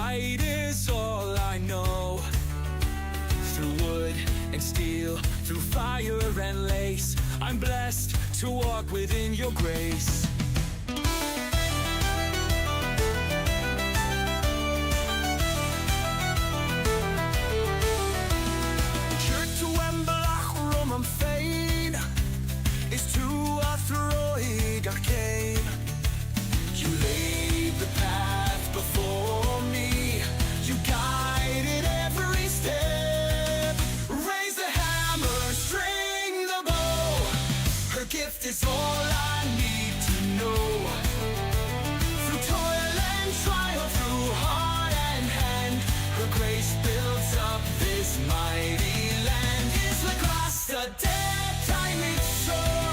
Fight is all I know. Through wood and steel, through fire and lace, I'm blessed to walk within your grace. Is to a throid arcane. You laid the path before me. You guided every step. Raise the hammer, string the bow. Her gift is all I need to know. Through toil and trial, through heart and hand, her grace builds up this mighty land. Is the grass the dead time it's sure?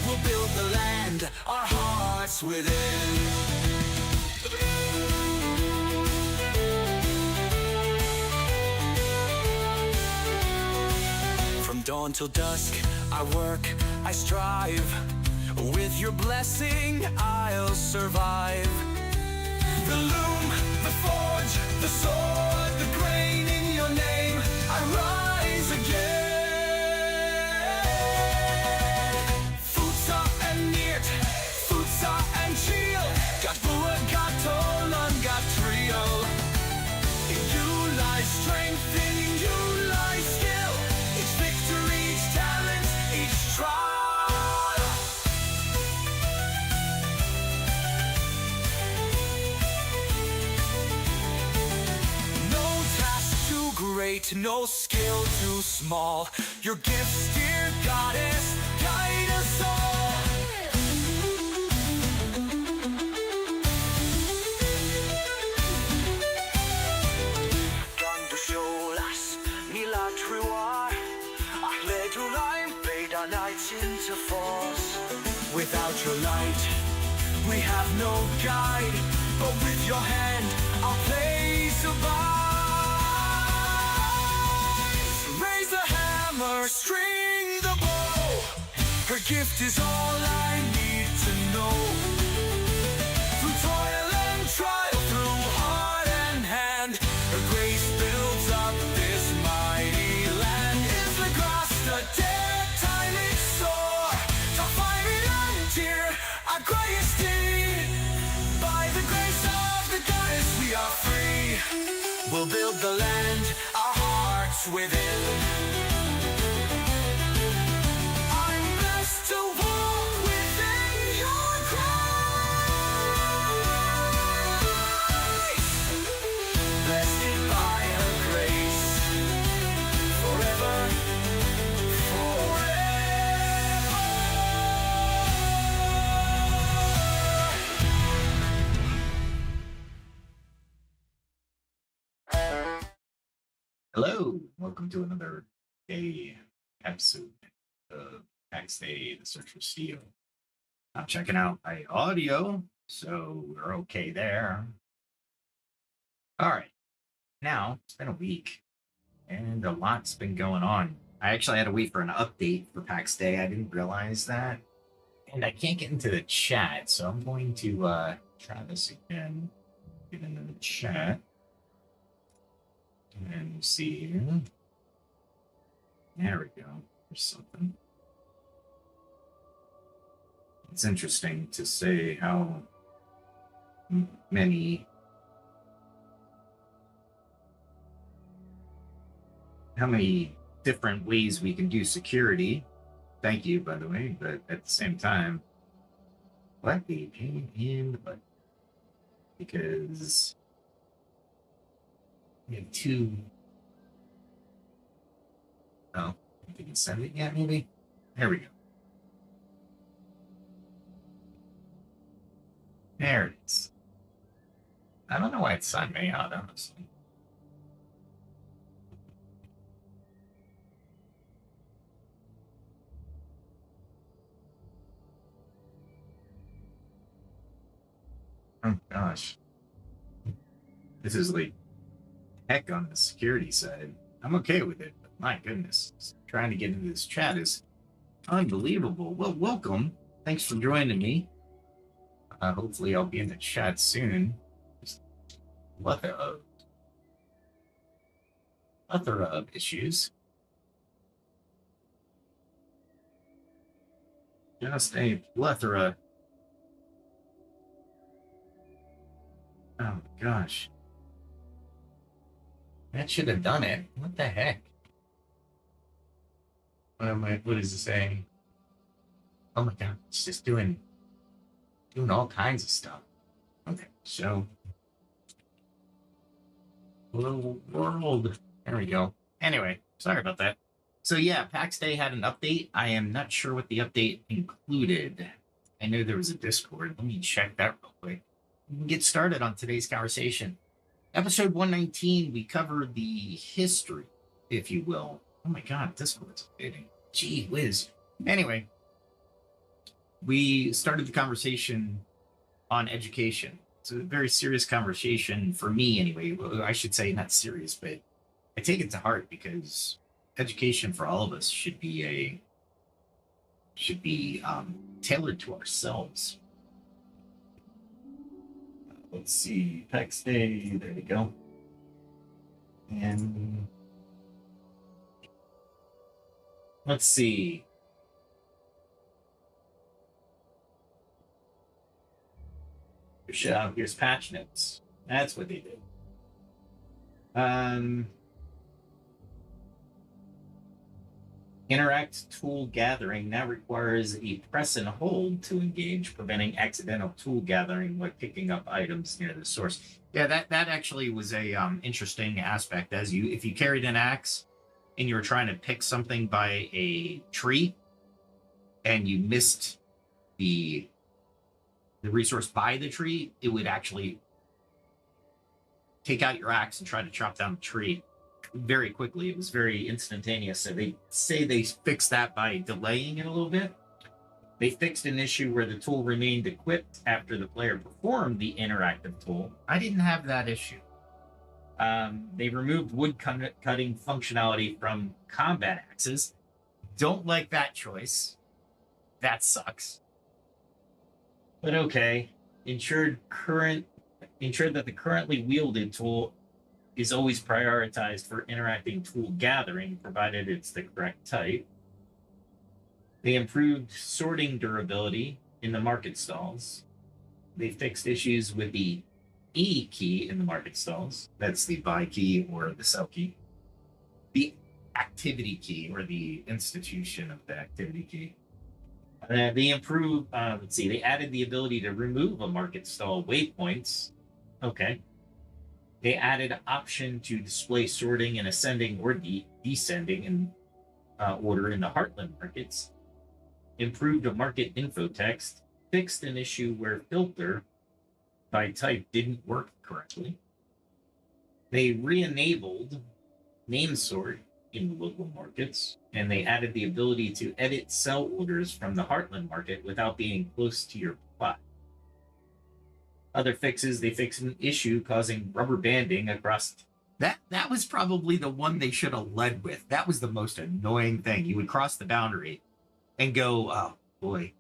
We'll build the land, our hearts within. From dawn till dusk, I work, I strive. With your blessing, I'll survive. The loom, the forge, the sword, the grain in your name, I rise again. And shield, got Bua, got Tolan, got Trio. In you lies strength, in you lies skill. Each victory, each talent, each trial. No task too great, no skill too small. Your gifts, dear goddess, guide us all. Into force. Without your light, we have no guide, but with your hand, our place abide. Raise the hammer, string the bow. Her gift is all I need to know. Through toil and trial, through heart and hand, her grace builds up this mighty land. Is the grass the dead time it's sore? To fight it until our greatest deed. By the grace of the goddess we are free. We'll build the land, our hearts within. I'm blessed to walk within your grace. Blessed by her grace, forever, Hello, welcome to another day episode of PAX Day, the Search for Steel. I'm checking out my audio, so we're okay there. All right, now it's been a week, and a lot's been going on. I actually had to wait for an update for PAX Day. I didn't realize that, and I can't get into the chat, so I'm going to try this again. Get into the chat. And see here. There we go. There's something. It's interesting to say how many different ways we can do security. Thank you, by the way, but at the same time, what the pain in the butt? Because we have two. Oh, if you can send it yet, maybe? There we go. There it is. I don't know why it signed me out, honestly. Oh gosh. This is like heck on the security side. I'm okay with it, but my goodness, trying to get into this chat is Unbelievable. Well, welcome. Thanks for joining me. Hopefully I'll be in the chat soon. Just plethora of issues. Just a plethora. Oh gosh. That should have done it. What the heck? What is it saying? Oh my god, it's just doing all kinds of stuff. Okay, so little world. There we go. Anyway, sorry about that. So yeah, PAX Day had an update. I am not sure what the update included. I know there was a Discord. Let me check that real quick. We can get started on today's conversation. Episode 119, we covered the history, if you will. Oh my god, Discord's updating. Gee whiz. Anyway, we started the conversation on education. It's a very serious conversation for me anyway. Well, I should say not serious, but I take it to heart because education for all of us should be tailored to ourselves. Let's see, PAX Day, there we go. And let's see. Here's patch notes. That's what they did. Interact tool gathering now requires a press and hold to engage, preventing accidental tool gathering when picking up items near the source. Yeah, that actually was a interesting aspect. If you carried an axe and you were trying to pick something by a tree and you missed the resource by the tree, it would actually take out your axe and try to chop down the tree very quickly. It was very instantaneous. So they say they fixed that by delaying it a little bit. They fixed an issue where the tool remained equipped after the player performed the interactive tool. I didn't have that issue. They removed wood cutting functionality from combat axes. Don't like that choice. That sucks. But okay. Ensured that the currently wielded tool is always prioritized for interacting tool gathering, provided it's the correct type. They improved sorting durability in the market stalls. They fixed issues with the E key in the market stalls. That's the buy key or the sell key. The activity key or the institution of the activity key. They improved, they added the ability to remove a market stall waypoints. Okay. They added option to display sorting in ascending or descending in order in the Heartland markets. Improved a market info text. Fixed an issue where filter by type didn't work correctly. They re-enabled name sort in the local markets, and they added the ability to edit sell orders from the Heartland market without being close to your plot. Other fixes, they fixed an issue causing rubber banding across. That was probably the one they should have led with. That was the most annoying thing. You would cross the boundary and go, oh boy,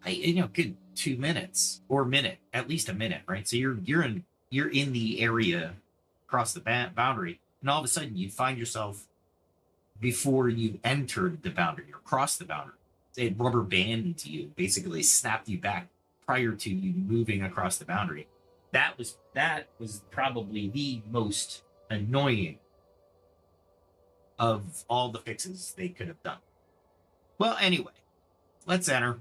good 2 minutes or minute, at least a minute, right? So you're in the area across the boundary, and all of a sudden you find yourself before you entered the boundary or crossed the boundary. It rubber banded you, basically snapped you back prior to you moving across the boundary. That was probably the most annoying of all the fixes they could have done. Well, anyway, let's enter.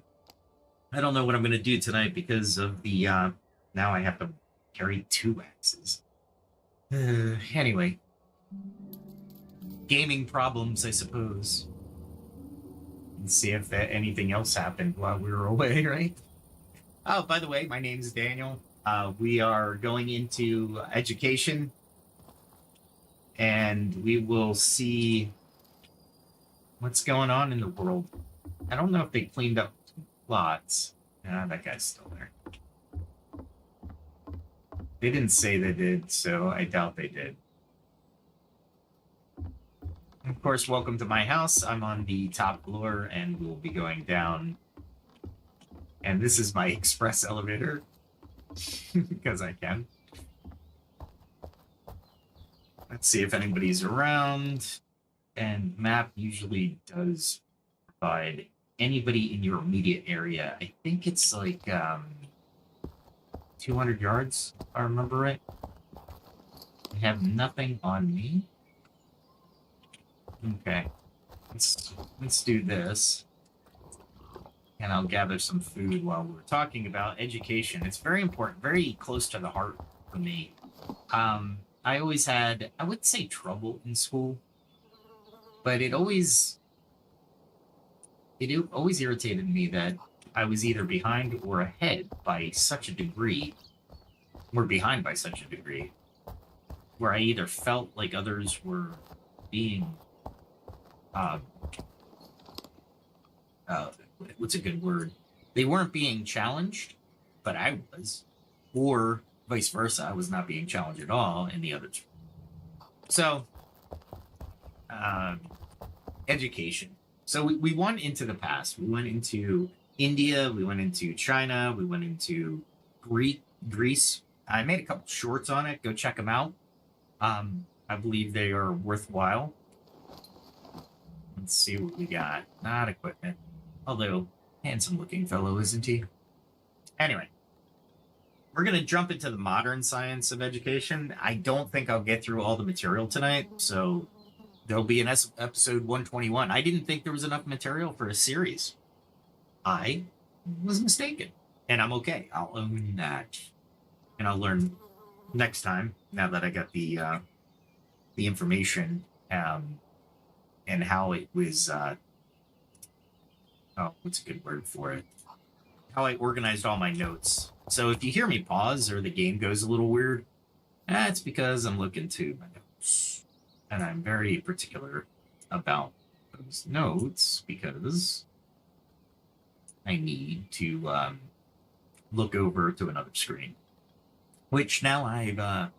I don't know what I'm going to do tonight because of the now I have to carry 2 axes. Anyway, gaming problems, I suppose. Let's see if anything else happened while we were away, right? Oh, by the way, my name is Daniel. We are going into education, and we will see what's going on in the world. I don't know if they cleaned up lots. That guy's still there. They didn't say they did, so I doubt they did. Of course, welcome to my house. I'm on the top floor, and we'll be going down. And this is my express elevator, because I can. Let's see if anybody's around. And map usually does provide anybody in your immediate area. I think it's like 200 yards, if I remember right. I have nothing on me. Okay. Let's do this. And I'll gather some food while we're talking about education. It's very important, very close to the heart for me. I always had, I wouldn't say trouble in school, but it always irritated me that I was either behind or ahead by such a degree, or behind by such a degree, where I either felt like others were being, what's a good word? They weren't being challenged, but I was, or vice versa. I was not being challenged at all, and the others. So, education. So we went into the past. We went into India. We went into China. We went into Greece. I made a couple shorts on it. Go check them out. I believe they are worthwhile. Let's see what we got. Not equipment. Although, handsome looking fellow, isn't he? Anyway, we're going to jump into the modern science of education. I don't think I'll get through all the material tonight, so there'll be an episode 121. I didn't think there was enough material for a series. I was mistaken, and I'm okay. I'll own that, and I'll learn next time. Now that I got the information and how it was. What's a good word for it? How I organized all my notes. So if you hear me pause or the game goes a little weird, that's because I'm looking to my notes. And I'm very particular about those notes because I need to look over to another screen. Which now I've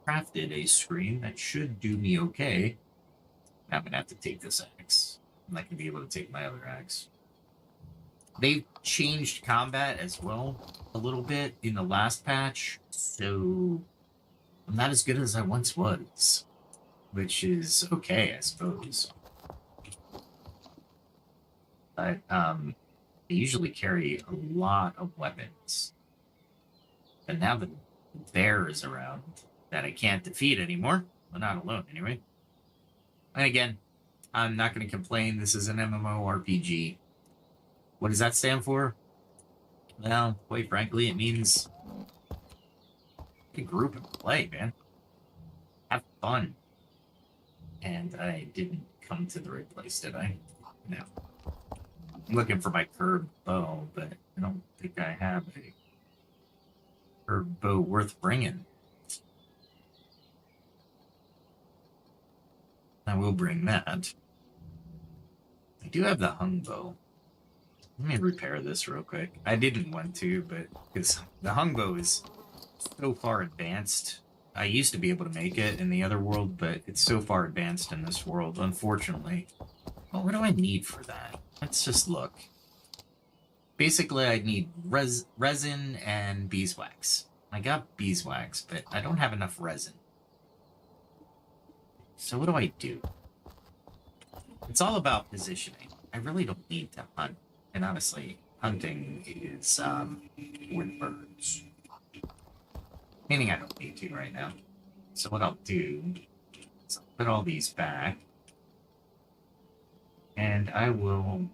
crafted a screen that should do me okay. I'm going to have to take this axe. I'm not going to be able to take my other axe. They've changed combat as well a little bit in the last patch, so I'm not as good as I once was, which is okay, I suppose. But they usually carry a lot of weapons. But now that the bear is around that I can't defeat anymore, well, not alone anyway. And again, I'm not going to complain. This is an MMORPG. What does that stand for? Well, quite frankly, it means a group and play, man. Have fun. And I didn't come to the right place, did I? No. I'm looking for my curved bow, but I don't think I have a curved bow worth bringing. I will bring that. I do have the hung bow. Let me repair this real quick. I didn't want to, but because the hung bow is so far advanced. I used to be able to make it in the other world, but it's so far advanced in this world, unfortunately. Well, what do I need for that? Let's just look. Basically, I need resin and beeswax. I got beeswax, but I don't have enough resin. So what do I do? It's all about positioning. I really don't need to hunt. And honestly, hunting is with birds. Meaning I don't need to right now. So what I'll do is I'll put all these back. And I will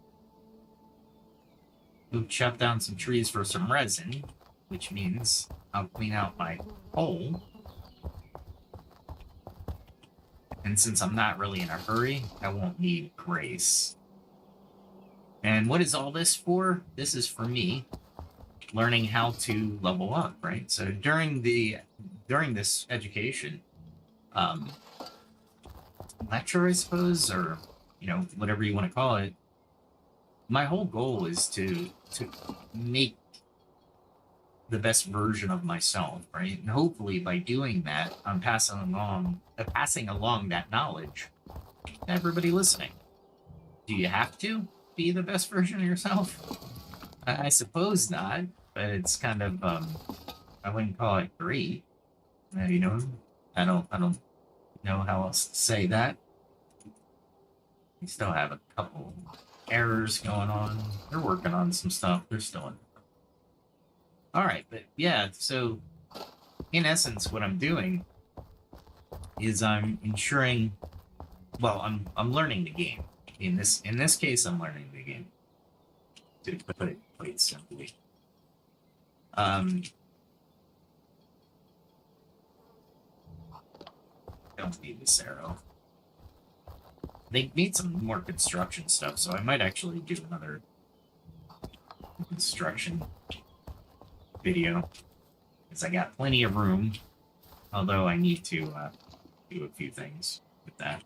chop down some trees for some resin, which means I'll clean out my hole. And since I'm not really in a hurry, I won't need grace. And what is all this for? This is for me learning how to level up, right? So during this education, lecture, I suppose, or whatever you want to call it, my whole goal is to make the best version of myself, right? And hopefully by doing that, I'm passing along that knowledge everybody listening. Do you have to be the best version of yourself? I suppose not, but it's kind of I wouldn't call it great. You know, I don't know how else to say that. We still have a couple errors going on. They're working on some stuff. They're still in. All right, but yeah, so in essence, what I'm doing is I'm ensuring. Well, I'm learning the game. In this case, I'm learning the game. To put it quite simply. Don't need this arrow. They need some more construction stuff, so I might actually do another construction video. Because I got plenty of room, although I need to do a few things with that.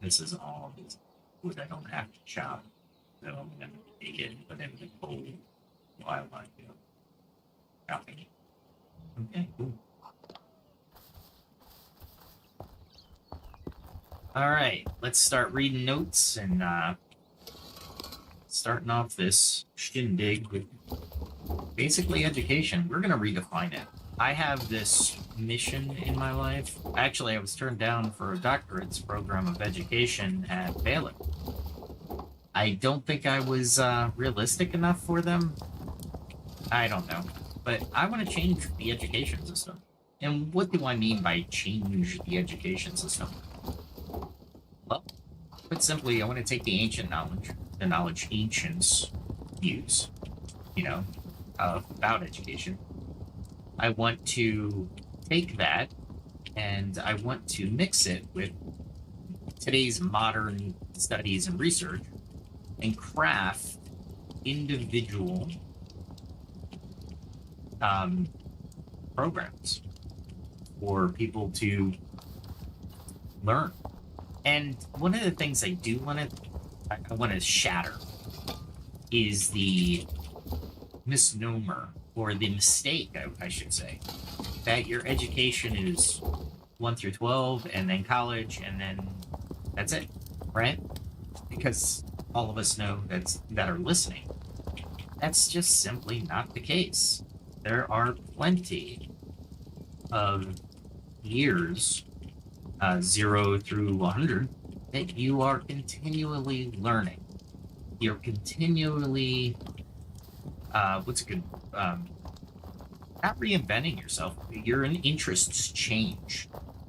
This is all this wood I don't have to chop, so I'm going to take it and put it in the coal while I do chopping. Okay, cool. Alright, let's start reading notes and starting off this shindig with basically education. We're going to redefine it. I have this mission in my life. Actually, I was turned down for a doctorate's program of education at Baylor. I don't think I was realistic enough for them. I don't know. But I want to change the education system. And what do I mean by change the education system? Well, put simply, I want to take the ancient knowledge, the knowledge ancients use, you know, about education. I want to take that and I want to mix it with today's modern studies and research and craft individual programs for people to learn. And one of the things I do want to shatter is the misnomer, or the mistake, I should say, that your education is 1 through 12 and then college and then that's it, right? Because all of us know that are listening, that's just simply not the case. There are plenty of years, 0 through 100, that you are continually learning. You're continually, what's a good, not reinventing yourself. Your interests change,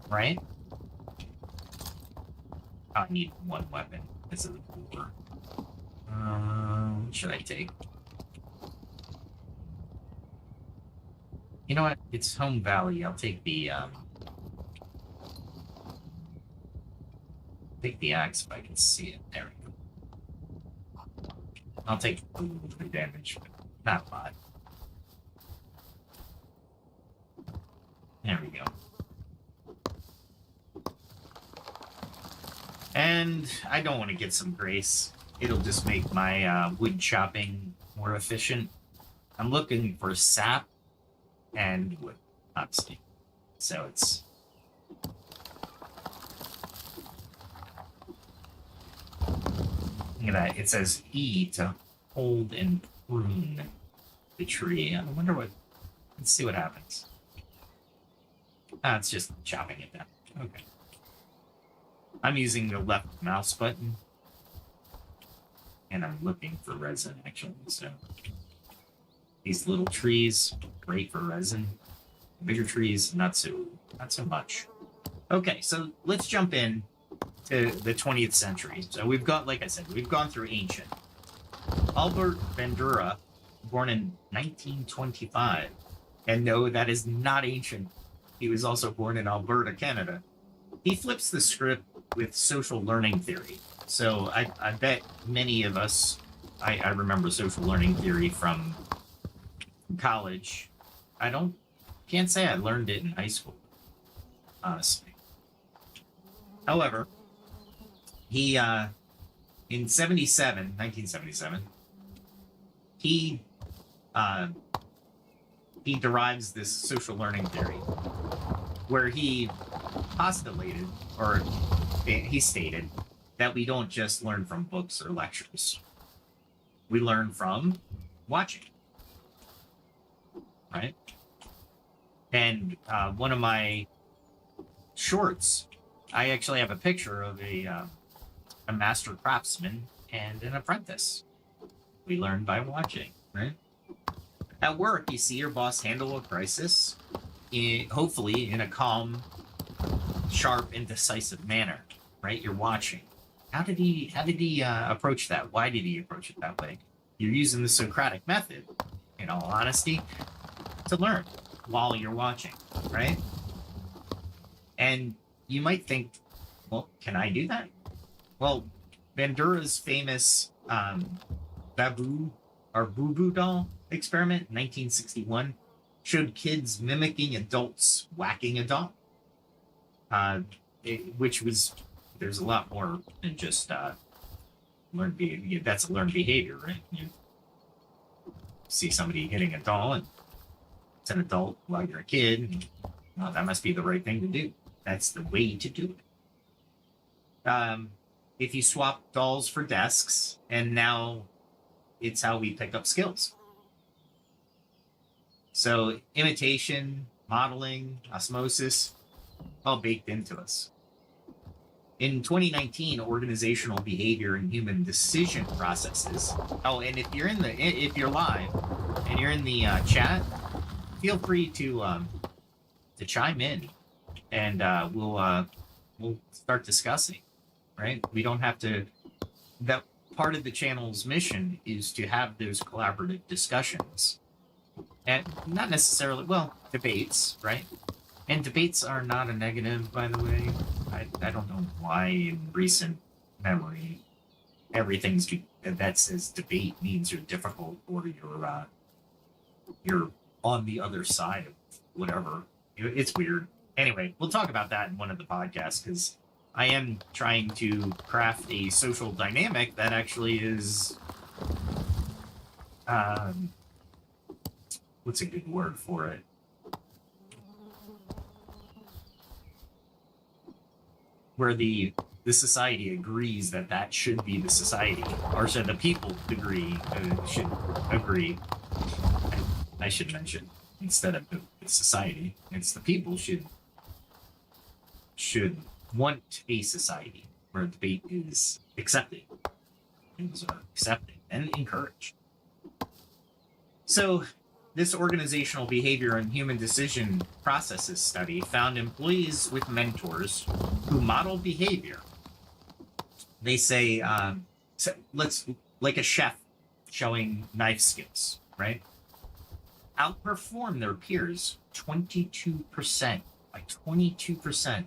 right? I need one weapon. This is a 4. What should I take? You know what? It's Home Valley. I'll take the axe if I can see it. There we go. I'll take the damage, but not a lot. There we go. And I don't want to get some grace. It'll just make my wood chopping more efficient. I'm looking for sap and wood, obviously. So it's... Look at that. It says E to hold and prune the tree. I wonder what... Let's see what happens. Ah, it's just chopping it down. Okay. I'm using the left mouse button. And I'm looking for resin, actually. So these little trees, great for resin. Bigger trees, not so much. Okay, so let's jump in to the 20th century. So we've got, like I said, we've gone through ancient. Albert Bandura, born in 1925. And no, that is not ancient. He was also born in Alberta, Canada. He flips the script with social learning theory. So I bet many of us, I remember social learning theory from college. Can't say I learned it in high school, honestly. However, he, in 1977, he derives this social learning theory where he postulated, or he stated, that we don't just learn from books or lectures. We learn from watching, right? And one of my shorts, I actually have a picture of a master craftsman and an apprentice. We learn by watching, right? At work, you see your boss handle a crisis, hopefully in a calm, sharp, and decisive manner, right? You're watching. How did he approach that? Why did he approach it that way? You're using the Socratic method, in all honesty, to learn while you're watching, right? And you might think, well, can I do that? Well, Bandura's famous Bobo Doll Experiment, 1961, showed kids mimicking adults whacking a doll. Which was, there's a lot more than just learned behavior. That's a learned behavior, right? You see somebody hitting a doll, and it's an adult while you're a kid, and, well, that must be the right thing to do. That's the way to do it. If you swap dolls for desks, and now it's how we pick up skills. So imitation, modeling, osmosis, all baked into us. In 2019, organizational behavior and human decision processes. Oh, and if you're live and you're in the chat, feel free to chime in, and we'll start discussing. Right? We don't have to. That part of the channel's mission is to have those collaborative discussions, and not necessarily, well, debates, right? And debates are not a negative, by the way. I don't know why in recent memory everything's that says debate means you're difficult or you're on the other side of whatever. It's weird. Anyway, we'll talk about that in one of the podcasts, because I am trying to craft a social dynamic that actually is, what's a good word for it? Where the society agrees that should be the society, or so the people should agree. I should mention, instead of the society, it's the people should want a society where debate is accepted, things are accepted and encouraged. So this organizational behavior and human decision processes study found employees with mentors who model behavior. They say, so like a chef showing knife skills, right? Outperform their peers 22%, by 22%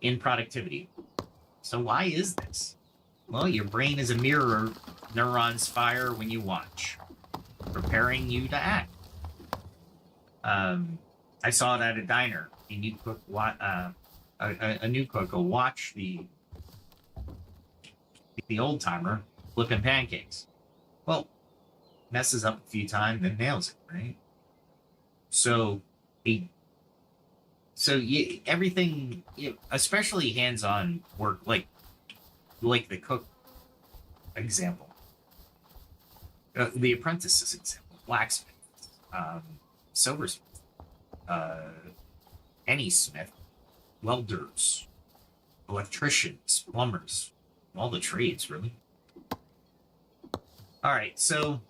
in productivity. So why is this? Well, your brain is a mirror. Neurons fire when you watch, preparing you to act. I saw it at a diner. A new cook will watch the old timer flipping pancakes. Well, messes up a few times and nails it, right? So everything, especially hands-on work, like the cook example, the apprentices example, blacksmith, silversmith, any smith, welders, electricians, plumbers, all the trades, really. All right, so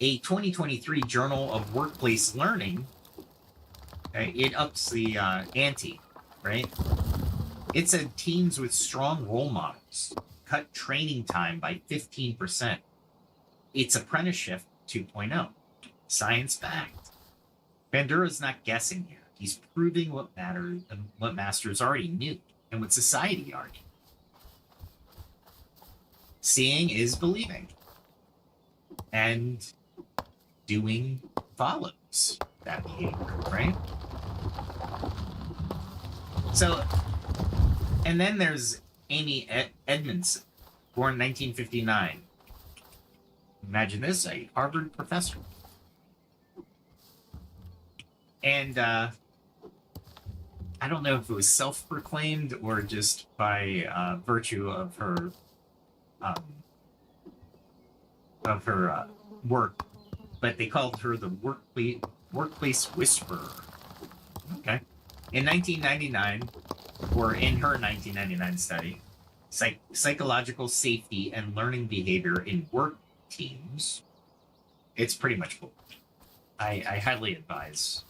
a 2023 Journal of Workplace Learning, it ups the ante, right? It said teams with strong role models cut training time by 15%. It's apprenticeship 2.0. Science-backed. Bandura's not guessing here. He's proving what masters already knew and what society already knew. Seeing is believing. And doing follows that behavior, right? So, and then there's Amy Edmondson, born 1959. Imagine this, a Harvard professor. And I don't know if it was self-proclaimed or just by virtue um, of her work, but they called her the workplace whisperer. Okay. In 1999, or in her 1999 study, psychological safety and learning behavior in work teams. It's pretty much cool. I highly advise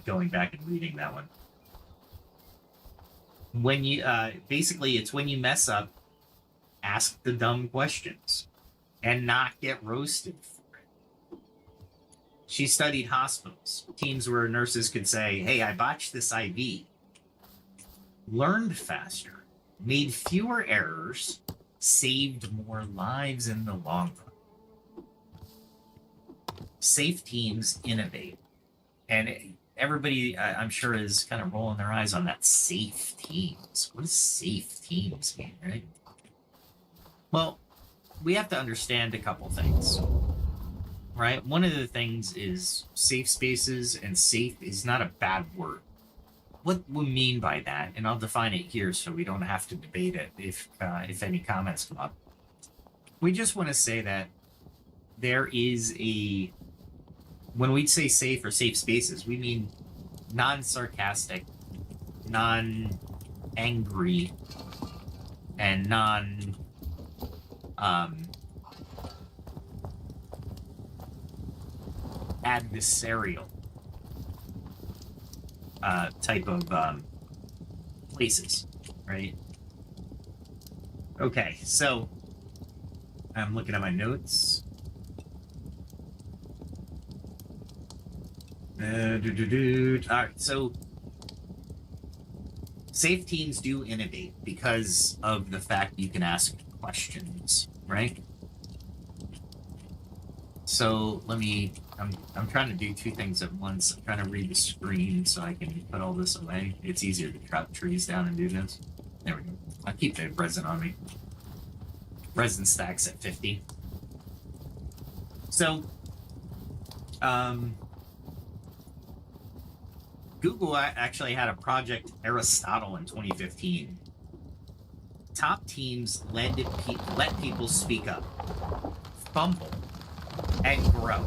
going back and reading that one. When you basically, it's when you mess up, ask the dumb questions and not get roasted for it. She studied hospitals, teams where nurses could say, "Hey, I botched this IV," learned faster, made fewer errors, saved more lives in the long run. Safe teams innovate. And everybody, I'm sure, is kind of rolling their eyes on that safe teams. What does safe teams mean, right? Well, we have to understand a couple things, right? One of the things is safe spaces, and safe is not a bad word. What we mean by that, and I'll define it here so we don't have to debate it if any comments come up. We just want to say that there is when we say safe or safe spaces, we mean non-sarcastic, non-angry, and adversarial type of places, right? Okay, so I'm looking at my notes. All right, so safe teams do innovate because of the fact you can ask questions, right? So I'm trying to do two things at once. I'm trying to read the screen so I can put all this away. It's easier to chop trees down and do this. There we go. I'll keep the resin on me. Resin stacks at 50. So, Google actually had a project Aristotle in 2015. Top teams let people speak up, fumble, and grow.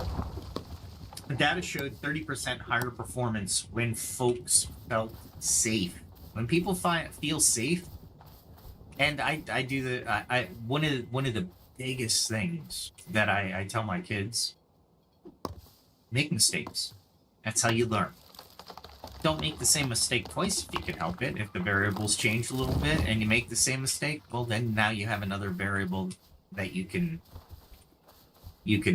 The data showed 30% higher performance when folks felt safe. When people feel safe, and I do the one of the biggest things that I tell my kids: make mistakes. That's how you learn. Don't make the same mistake twice if you can help it. If the variables change a little bit and you make the same mistake, well, then now you have another variable that you can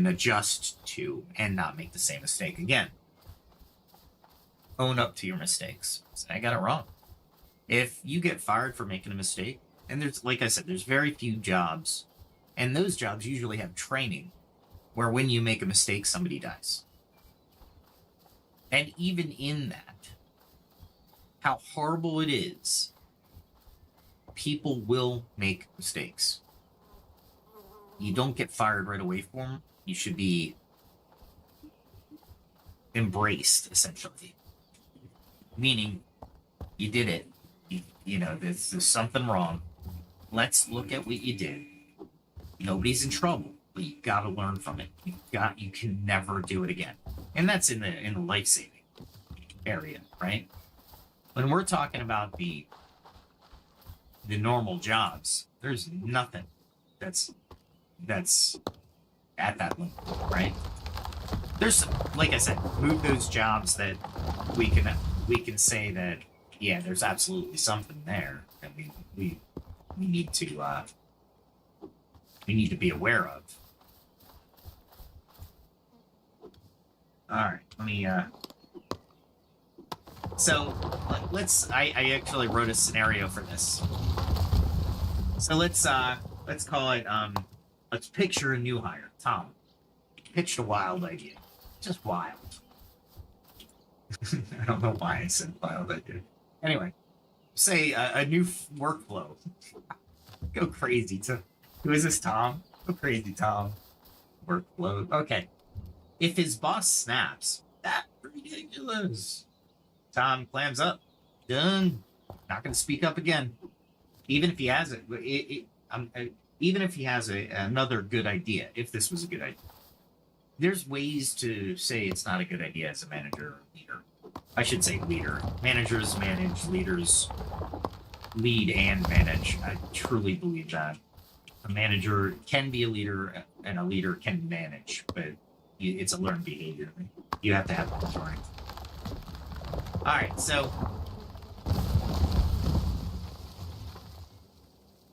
adjust to and not make the same mistake again. Own up to your mistakes. Say, I got it wrong. If you get fired for making a mistake, and there's, like I said, there's very few jobs, and those jobs usually have training where when you make a mistake, somebody dies. And even in that, how horrible it is, people will make mistakes. You don't get fired right away for them. You should be embraced, essentially. Meaning, you did it. You know, there's something wrong. Let's look at what you did. Nobody's in trouble, but you gotta learn from it. You can never do it again. And that's in the life-saving area, right? When we're talking about the normal jobs, there's nothing that's at that level, right? There's, like I said, move those jobs that we can say that, yeah, there's absolutely something there that we need to be aware of. All right, let me so I actually wrote a scenario for this. So let's call it let's picture a new hire. Tom pitched a wild idea. Just wild. I don't know why I said wild idea. Anyway, say a new workflow. Go crazy. Who is this, Tom? Go crazy, Tom. Workflow. Okay. If his boss snaps, that's ridiculous. Tom clams up. Done. Not going to speak up again. Even if he has even if he has another good idea, if this was a good idea. There's ways to say it's not a good idea as a manager or leader. I should say leader. Managers manage, leaders lead and manage. I truly believe that. A manager can be a leader and a leader can manage, but it's a learned behavior. You have to have authority. All right, so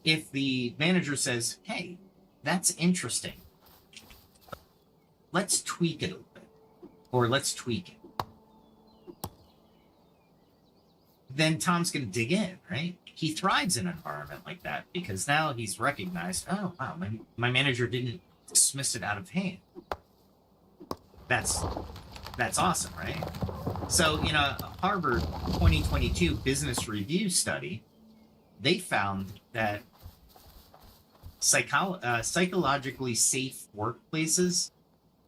if the manager says, hey, that's interesting, let's tweak it a little bit, or let's tweak it, then Tom's going to dig in, right? He thrives in an environment like that because now he's recognized, oh, wow, my manager didn't dismiss it out of hand. That's awesome, right? So, in a Harvard 2022 Business Review study, they found that psychologically safe workplaces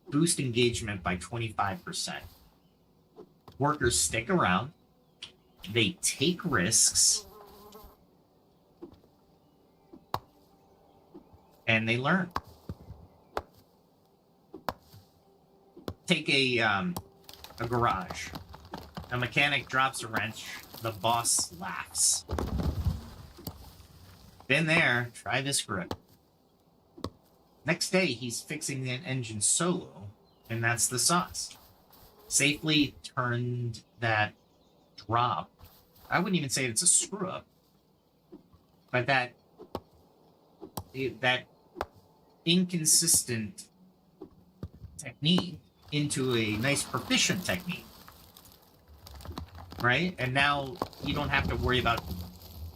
boost engagement by 25%. Workers stick around, they take risks, and they learn. Take a garage. A mechanic drops a wrench. The boss laughs. Been there. Try this grip. Next day, he's fixing the engine solo, and that's the sauce. Safely turned that drop. I wouldn't even say it's a screw up, but that inconsistent technique into a nice proficient technique, right? And now you don't have to worry about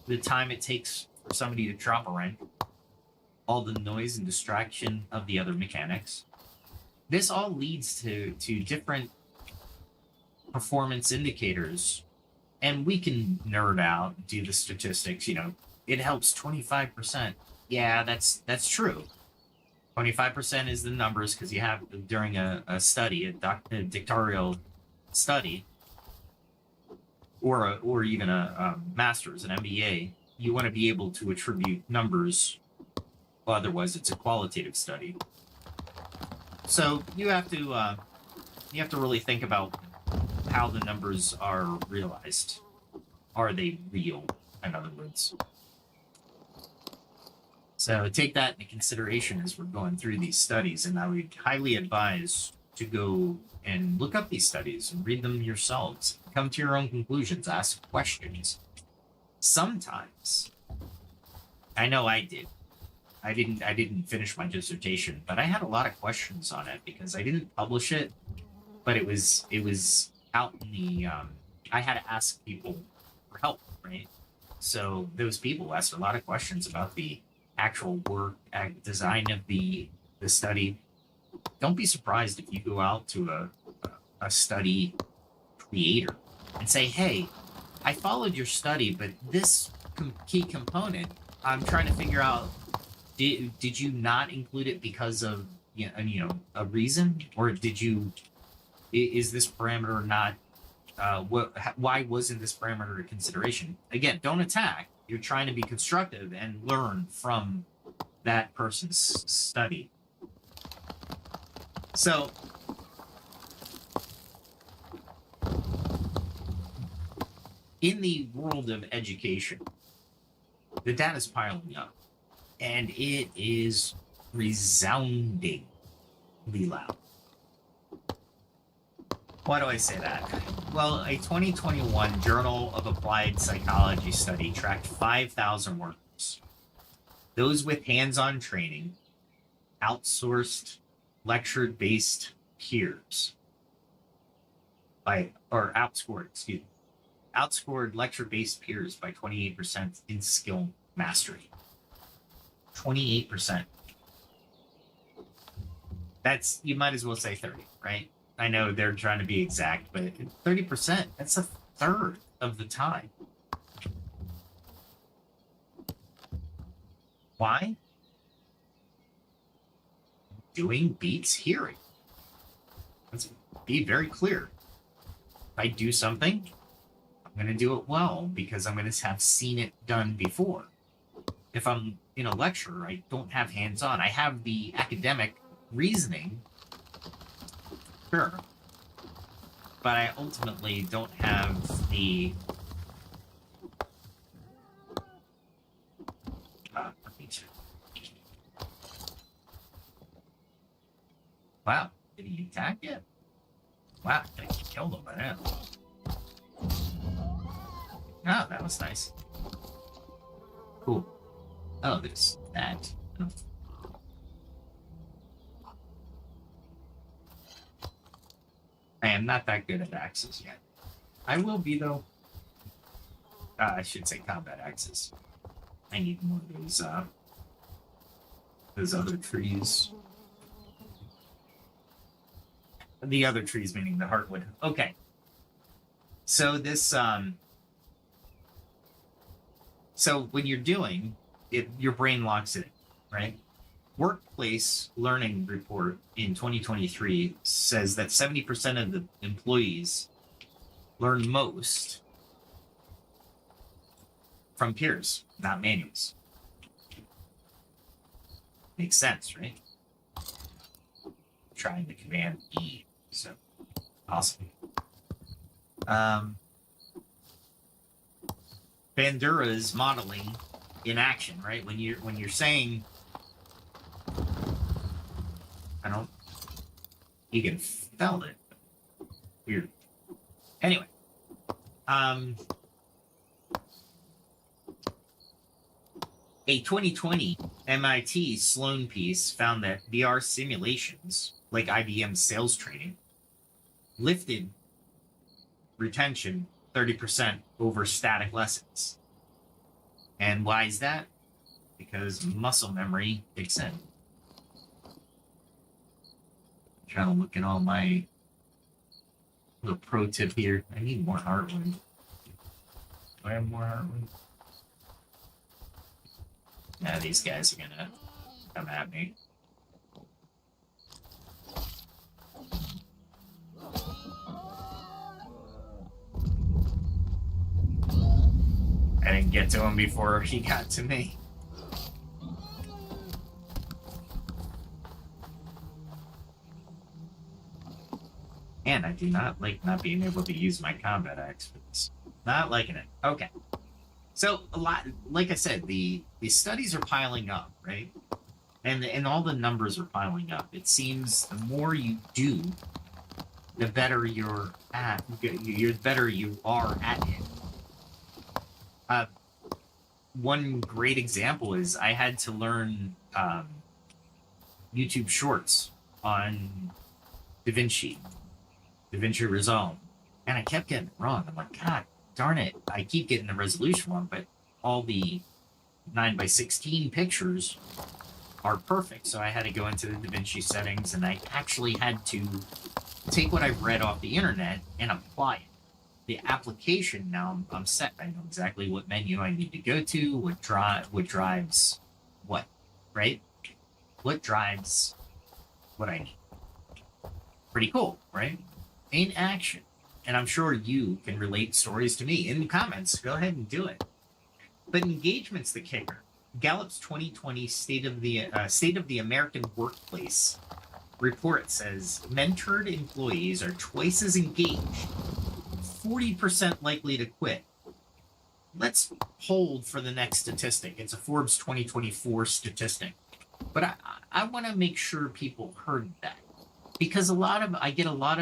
the time it takes for somebody to drop a wrench, all the noise and distraction of the other mechanics. This all leads to different performance indicators, and we can nerd out, do the statistics. It helps 25%. Yeah, that's true. 25% is the numbers because you have during a study, a dictatorial study, or even a master's, an MBA, you want to be able to attribute numbers. Well, otherwise, it's a qualitative study. So you have to really think about how the numbers are realized. Are they real? In other words. So take that into consideration as we're going through these studies, and I would highly advise to go and look up these studies and read them yourselves. Come to your own conclusions, ask questions. Sometimes, I know I did. I didn't finish my dissertation, but I had a lot of questions on it because I didn't publish it, but it was out in the I had to ask people for help, right? So those people asked a lot of questions about the actual work design of the study. Don't be surprised if you go out to a study creator and say, hey, I followed your study, but this key component, I'm trying to figure out, did you not include it because of a reason, or is this parameter not why wasn't this parameter a consideration? Again, don't attack. You're trying to be constructive and learn from that person's study. So in the world of education, the data's piling up, and it is resoundingly loud. Why do I say that? Well, a 2021 Journal of Applied Psychology study tracked 5,000 workers. Those with hands-on training, outsourced, lecture-based peers, outscored lecture-based peers by 28% in skill mastery. 28%. That's, you might as well say 30, right? I know they're trying to be exact, but 30%, that's a third of the time. Why? Doing beats hearing. Let's be very clear. If I do something, I'm going to do it well because I'm going to have seen it done before. If I'm in a lecture, I don't have hands-on. I have the academic reasoning, sure, but I ultimately don't have the wow, did he attack yet? Wow, I think he killed him by now. Oh, that was nice. Cool. Oh, there's that. Oh. I am not that good at axes yet. I will be, though. I should say combat axes. I need more of those other trees. The other trees meaning the heartwood. Okay. So this, so when you're doing it, your brain locks it, right? Workplace Learning Report in 2023 says that 70% of the employees learn most from peers, not manuals. Makes sense, right? Trying the command E, so awesome. Bandura's modeling in action, right? When you're saying, I don't, you can felt it. Weird. Anyway, a 2020 MIT Sloan piece found that VR simulations, like IBM sales training, lifted retention 30% over static lessons. And why is that? Because muscle memory kicks in. I'm trying to look at all my little pro tip here. I need more heartwood. Do I have more heartwood? Now these guys are gonna come at me. I didn't get to him before he got to me. And I do not like not being able to use my combat axe for this. Not liking it. Okay. So a lot, like I said, the studies are piling up, right? And all the numbers are piling up. It seems the more you do, the better you're at. The better you are at it. One great example is I had to learn YouTube Shorts on DaVinci Resolve, and I kept getting it wrong. I'm like, God darn it! I keep getting the resolution wrong, but all the 9:16 pictures are perfect. So I had to go into the DaVinci settings, and I actually had to take what I've read off the internet and apply it. The application, now I'm set. I know exactly what menu I need to go to, what drives what, right? What drives what I need. Pretty cool, right? In action. And I'm sure you can relate stories to me in the comments. Go ahead and do it. But engagement's the kicker. Gallup's 2020 State of the American Workplace report says mentored employees are twice as engaged, 40% likely to quit. Let's hold for the next statistic. It's a Forbes 2024 statistic. But I want to make sure people heard that. Because I get a lot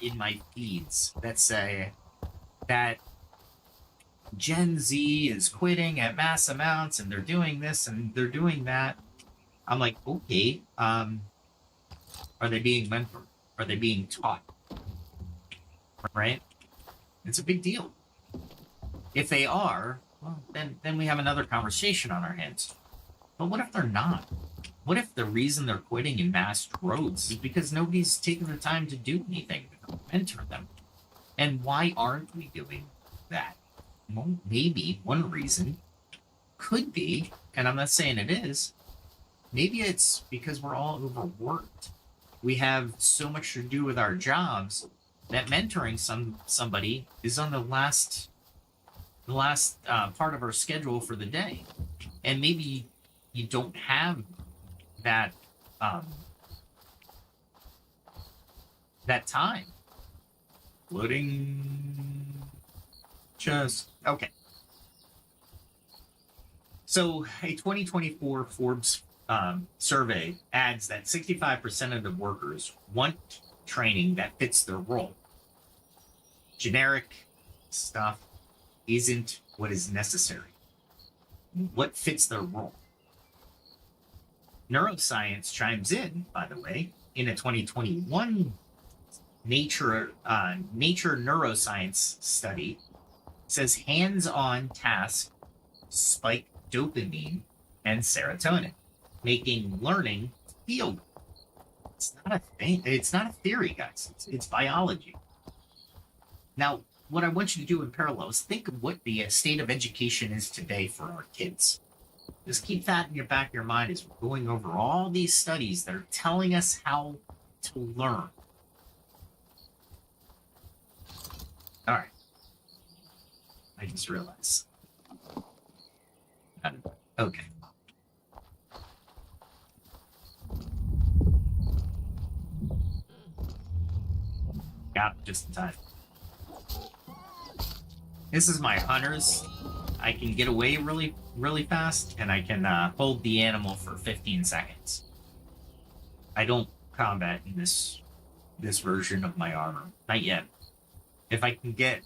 in my feeds that say that Gen Z is quitting at mass amounts and they're doing this and they're doing that. I'm like, okay, are they being mentored? Are they being taught? Right? It's a big deal. If they are, well, then we have another conversation on our hands. But what if they're not? What if the reason they're quitting in mass droves is because nobody's taking the time to do anything to mentor them? And why aren't we doing that? Well, maybe one reason could be, and I'm not saying it is, maybe it's because we're all overworked. We have so much to do with our jobs that mentoring somebody is on the last part of our schedule for the day, and maybe you don't have that that time. Loading. Just okay. So a 2024 Forbes survey adds that 65% of the workers want training that fits their role. Generic stuff isn't what is necessary. What fits their role? Neuroscience chimes in, by the way, in a 2021 Nature Neuroscience study, says hands-on tasks spike dopamine and serotonin, making learning feel good. It's not a thing. It's not a theory, guys. It's biology. Now, what I want you to do in parallel is think of what the state of education is today for our kids. Just keep that in your back of your mind as we're going over all these studies that are telling us how to learn. All right. I just realized. Okay. Got it just in time. This is my hunters. I can get away really fast, and I can hold the animal for 15 seconds. I don't combat in this version of my armor. Not yet. If I can get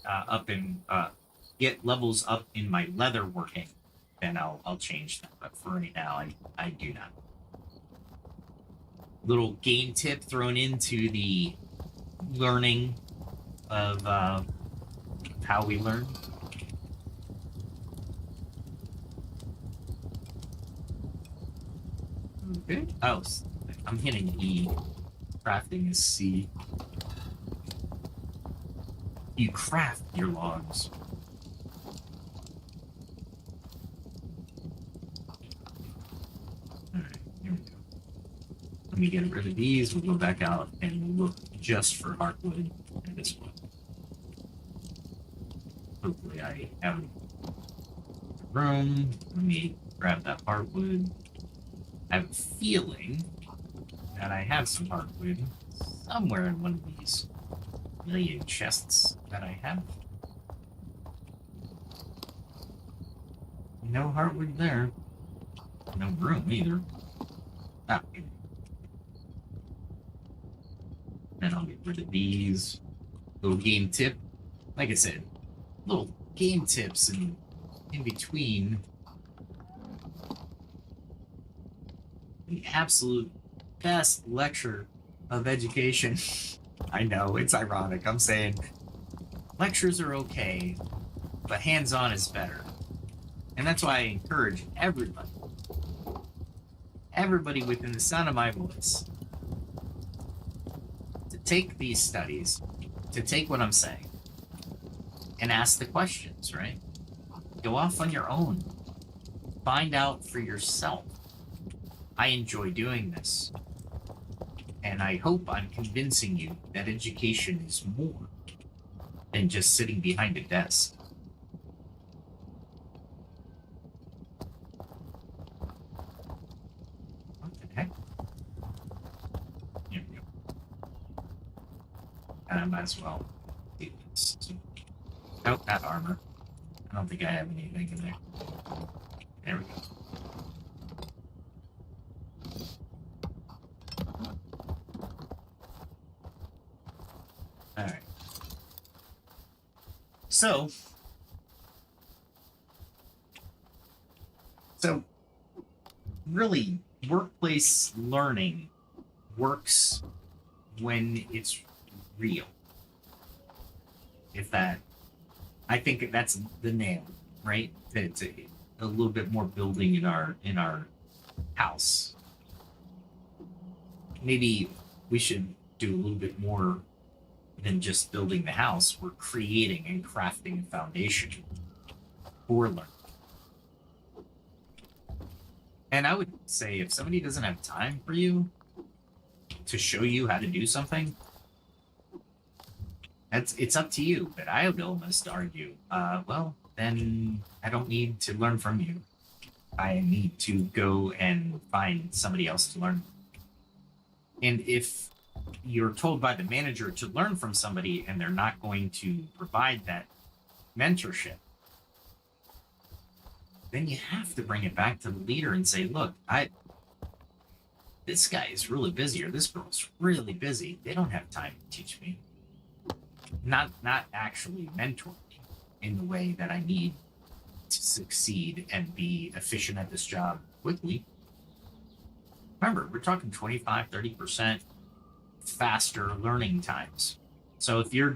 get levels up in my leather working, then I'll change that. But for right now, I do not. Little game tip thrown into the learning of how we learn. Okay. Oh, I'm hitting E. Crafting is C. You craft your logs. Alright, here we go. Let me get rid of these. We'll go back out and look just for heartwood and this one. Hopefully I have room. Let me grab that heartwood. I have a feeling that I have some heartwood somewhere in one of these million chests that I have. No heartwood there. No room either. Ah. Then I'll get rid of these. Little game tip. Like I said, little game tips in between the absolute best lecture of education. I know, it's ironic. I'm saying lectures are okay, but hands-on is better. And that's why I encourage everybody within the sound of my voice to take these studies, to take what I'm saying, and ask the questions, right? Go off on your own. Find out for yourself. I enjoy doing this. And I hope I'm convincing you that education is more than just sitting behind a desk. What the heck? Here we go. And I might as well do this. Oh, that armor. I don't think I have anything in there. There we go. Alright. So really, workplace learning works when it's real. If that, I think that's the nail, right? It's a little bit more building in our house. Maybe we should do a little bit more than just building the house. We're creating and crafting a foundation for learning. And I would say if somebody doesn't have time for you to show you how to do something, it's up to you. But I would almost argue, well, then I don't need to learn from you. I need to go and find somebody else to learn. And if you're told by the manager to learn from somebody and they're not going to provide that mentorship, then you have to bring it back to the leader and say, look, this guy is really busy, or this girl's really busy. They don't have time to teach me. Not actually mentor me in the way that I need to succeed and be efficient at this job quickly. Remember, we're talking 25-30% faster learning times. So if a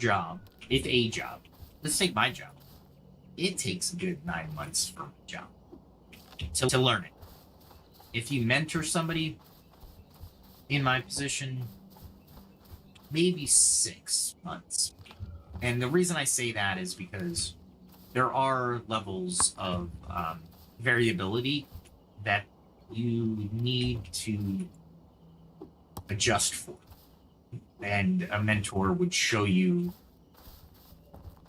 job, let's take my job, it takes a good 9 months for my job to learn it. If you mentor somebody in my position, maybe 6 months. And the reason I say that is because there are levels of variability that you need to adjust for. And a mentor would show you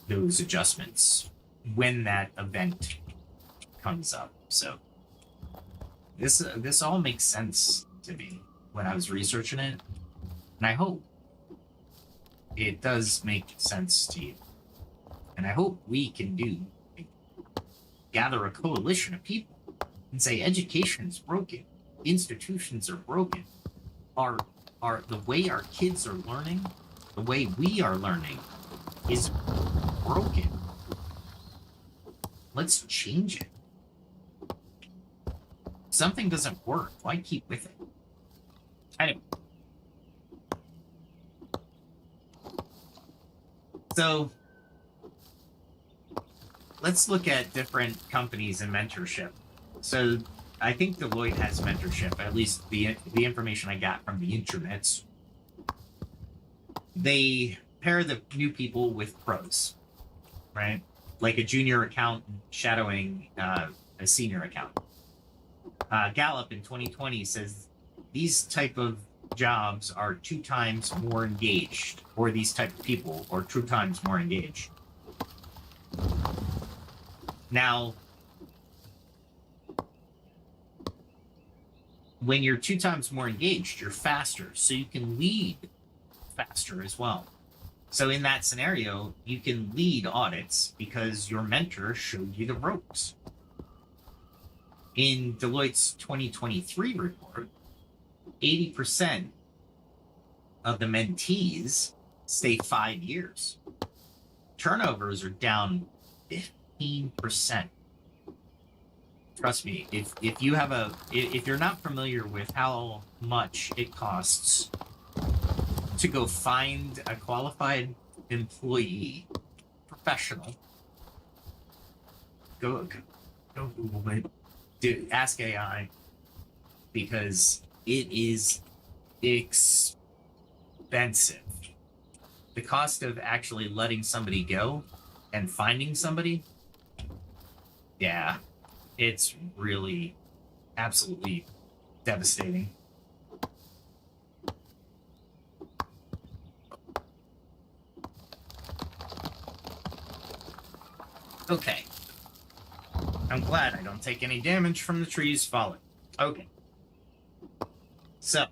those adjustments when that event comes up. So this all makes sense to me when I was researching it, and I hope it does make sense to you. And I hope we can gather a coalition of people and say education is broken, institutions are broken, are the way our kids are learning, the way we are learning is broken. Let's change it. Something doesn't work, why keep with it? Anyway. So let's look at different companies and mentorship. So I think Deloitte has mentorship, at least the information I got from the internets. They pair the new people with pros, right? Like a junior accountant shadowing a senior accountant. Gallup in 2020 says these type of jobs are 2 times more engaged, or these type of people are 2 times more engaged. Now, when you're 2 times more engaged, you're faster, so you can lead faster as well. So in that scenario, you can lead audits because your mentor showed you the ropes. In Deloitte's 2023 report, 80% of the mentees stay 5 years. Turnovers are down 15%. Trust me, if you're not familiar with how much it costs to go find a qualified employee, professional, go Google it. Ask AI, because it is expensive. The cost of actually letting somebody go and finding somebody, yeah, it's really absolutely devastating. Okay. I'm glad I don't take any damage from the trees falling. Okay. So.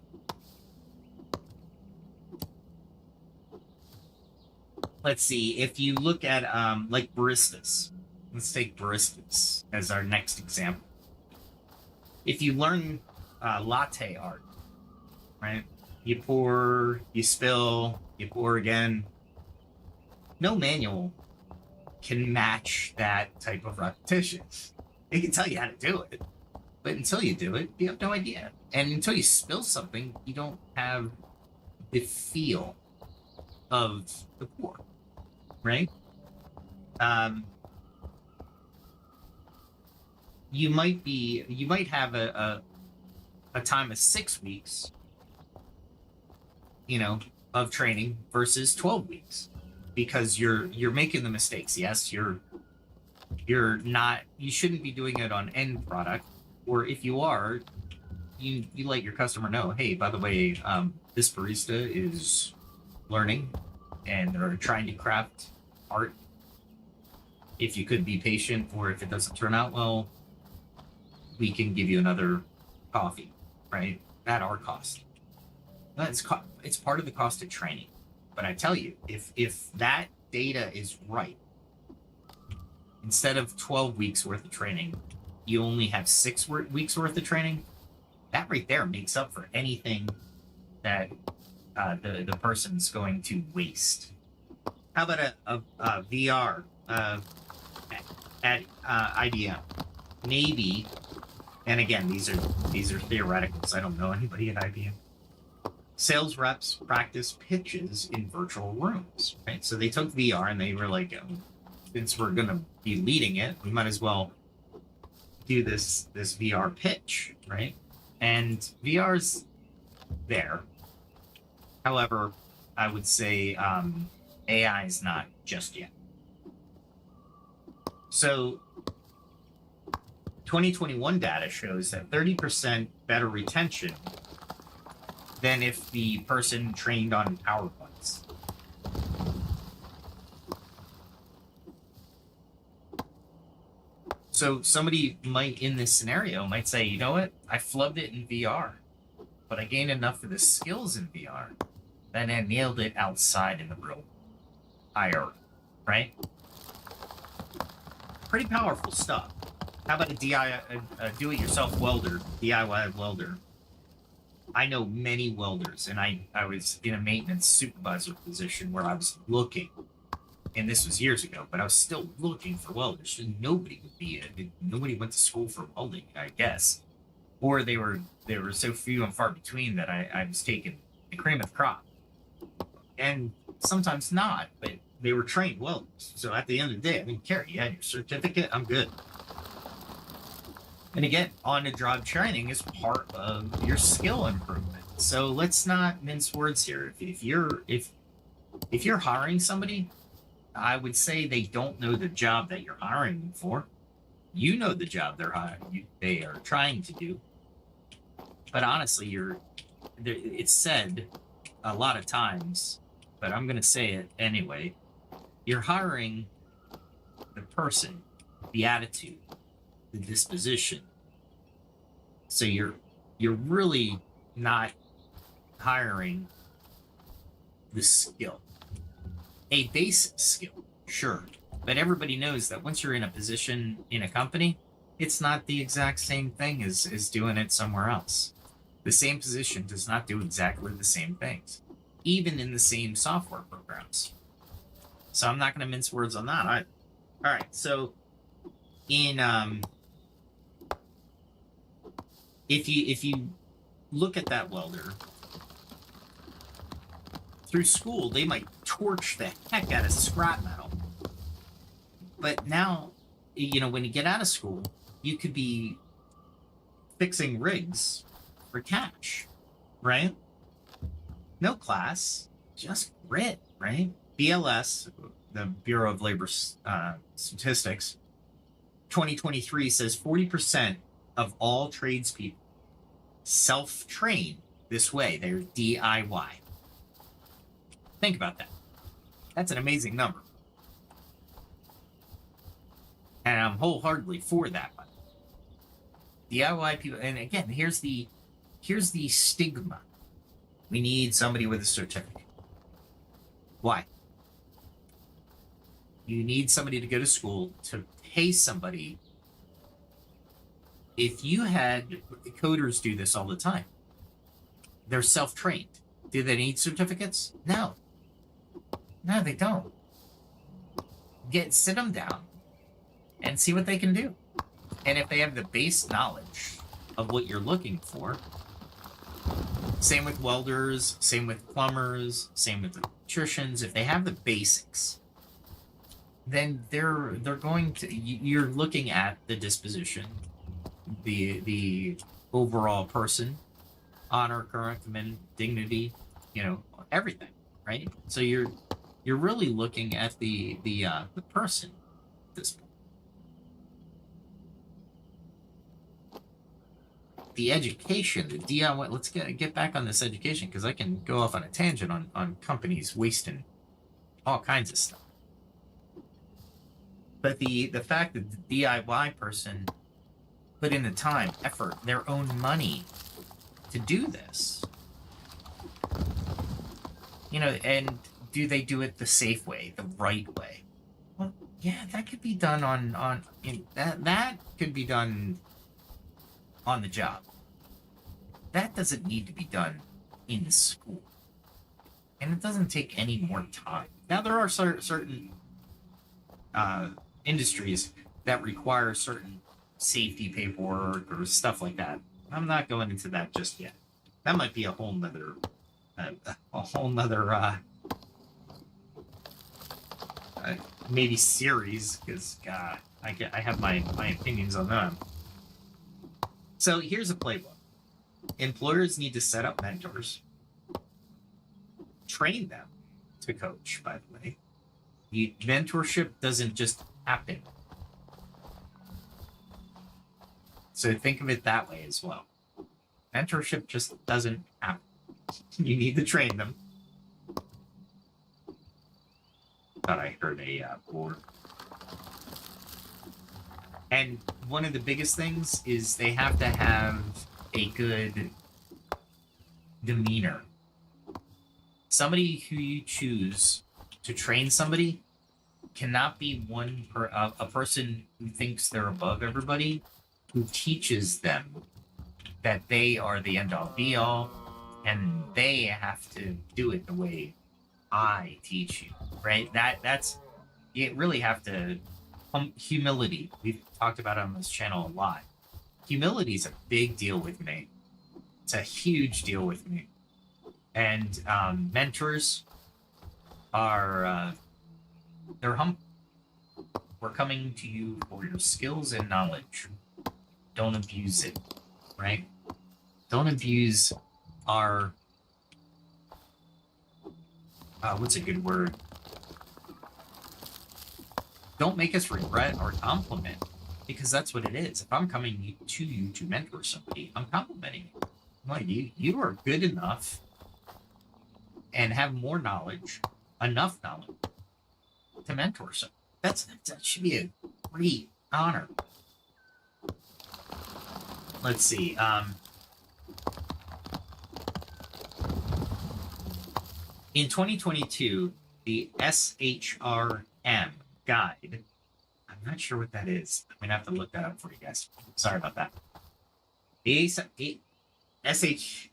Let's see. If you look at, like baristas. Let's take baristas as our next example. If you learn latte art, right? You pour, you spill, you pour again. No manual can match that type of repetition. It can tell you how to do it, but until you do it, you have no idea. And until you spill something, you don't have the feel of the pour, right? You might have a time of 6 weeks, of training versus 12 weeks. Because you're making the mistakes. Yes, you shouldn't be doing it on end product, or if you are, you let your customer know, hey, by the way, this barista is learning. and are trying to craft art, if you could be patient, or if it doesn't turn out well, we can give you another coffee, right? At our cost. It's part of the cost of training. But I tell you, if that data is right, instead of 12 weeks worth of training, you only have 6 weeks worth of training, that right there makes up for anything that the person's going to waste. How about a VR at IBM? Maybe, and again, these are theoreticals. I don't know anybody at IBM. Sales reps practice pitches in virtual rooms, right? So they took VR and they were like, since we're going to be leading it, we might as well do this VR pitch, right? And VR's there. However, I would say AI is not just yet. So 2021 data shows that 30% better retention than if the person trained on PowerPoints. So somebody might, in this scenario, might say, you know what? I flubbed it in VR, but I gained enough of the skills in VR that I nailed it outside in the real IR, right? Pretty powerful stuff. How about a do-it-yourself welder, DIY welder? I know many welders, and I was in a maintenance supervisor position where I was looking, and this was years ago, but I was still looking for welders. Nobody went to school for welding, I guess, or they were so few and far between that I was taking the cream of the crop, and sometimes not, but they were trained welders. So at the end of the day, I didn't care. You had your certificate, I'm good. And again, on-the-job training is part of your skill improvement. So let's not mince words here. If you're hiring somebody, I would say they don't know the job that you're hiring them for. You know the job they are trying to do. But honestly, it's said a lot of times, but I'm going to say it anyway. You're hiring the person, the attitude, the disposition. So you're really not hiring the skill. A base skill, sure. But everybody knows that once you're in a position in a company, it's not the exact same thing as doing it somewhere else. The same position does not do exactly the same things, even in the same software programs. So I'm not going to mince words on that. All right, so in if you look at that welder, through school they might torch the heck out of scrap metal, but now, when you get out of school, you could be fixing rigs for cash, right? No class, just grit, right? BLS, the Bureau of Labor Statistics, 2023 says 40% of all tradespeople self-train this way. They're DIY. Think about that. That's an amazing number. And I'm wholeheartedly for that one. DIY people, and again, here's the stigma. We need somebody with a certificate. Why? You need somebody to go to school to pay somebody. If you had coders do this all the time, they're self-trained. Do they need certificates? No. No, they don't. Sit them down and see what they can do. And if they have the base knowledge of what you're looking for, same with welders, same with plumbers, same with electricians, if they have the basics, then they're going to, you're looking at the disposition, the overall person, honor, current, commitment, dignity, everything, right? So you're really looking at the person at this point. The education, the DIY. Let's get back on this education, because I can go off on a tangent on companies wasting all kinds of stuff. But the fact that the DIY person put in the time, effort, their own money to do this, you know, and do they do it the safe way, the right way? Well, yeah, that could be done that could be done on the job. That doesn't need to be done in school. And it doesn't take any more time. Now, there are certain industries that require certain safety paperwork or stuff like that. I'm not going into that just yet. That might be a whole nother maybe series, because I have my opinions on them. So here's a playbook. Employers need to set up mentors, train them to coach, by the way. The mentorship doesn't just happen. So think of it that way as well. Mentorship just doesn't happen. You need to train them. Thought I heard a board. And one of the biggest things is they have to have a good demeanor. Somebody who you choose to train somebody cannot be a person who thinks they're above everybody, who teaches them that they are the end-all be-all, and they have to do it the way I teach you, right? That's you really have to humility. We've talked about it on this channel a lot. Humility is a big deal with me. It's a huge deal with me. And mentors are they're humble. We're coming to you for your skills and knowledge. Don't abuse it, right? Don't abuse our what's a good word? Don't make us regret our compliment, because that's what it is. If I'm coming to you to mentor somebody, I'm complimenting you. I'm like, you are good enough and have more knowledge, enough knowledge to mentor somebody. That should be a great honor. Let's see. In 2022, the SHRM guide, I'm not sure what that is. I'm going to have to look that up for you guys. Sorry about that. The SHRM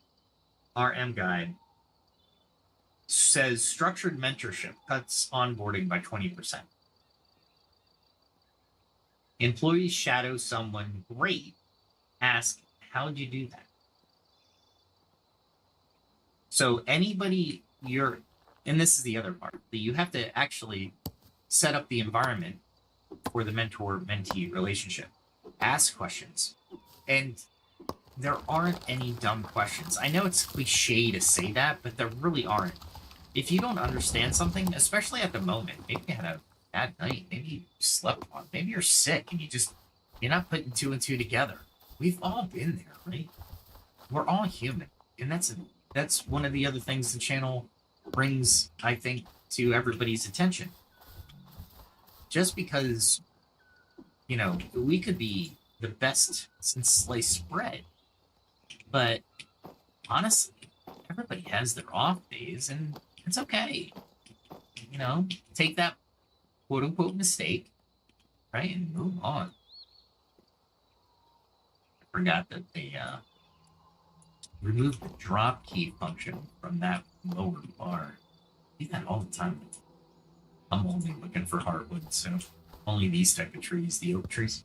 guide says structured mentorship cuts onboarding by 20%. Employees shadow someone great. Ask, how'd you do that? So anybody and this is the other part, that you have to actually set up the environment for the mentor-mentee relationship. Ask questions. And there aren't any dumb questions. I know it's cliche to say that, but there really aren't. If you don't understand something, especially at the moment, maybe you had a bad night, maybe you slept wrong, maybe you're sick and you're not putting two and two together. We've all been there, right? We're all human. And that's one of the other things the channel brings, I think, to everybody's attention. Just because, we could be the best since sliced bread, but honestly, everybody has their off days, and it's okay. Take that quote-unquote mistake, right, and move on. I forgot that they removed the drop key function from that lower bar. I do that all the time. I'm only looking for hardwood, so only these type of trees, the oak trees.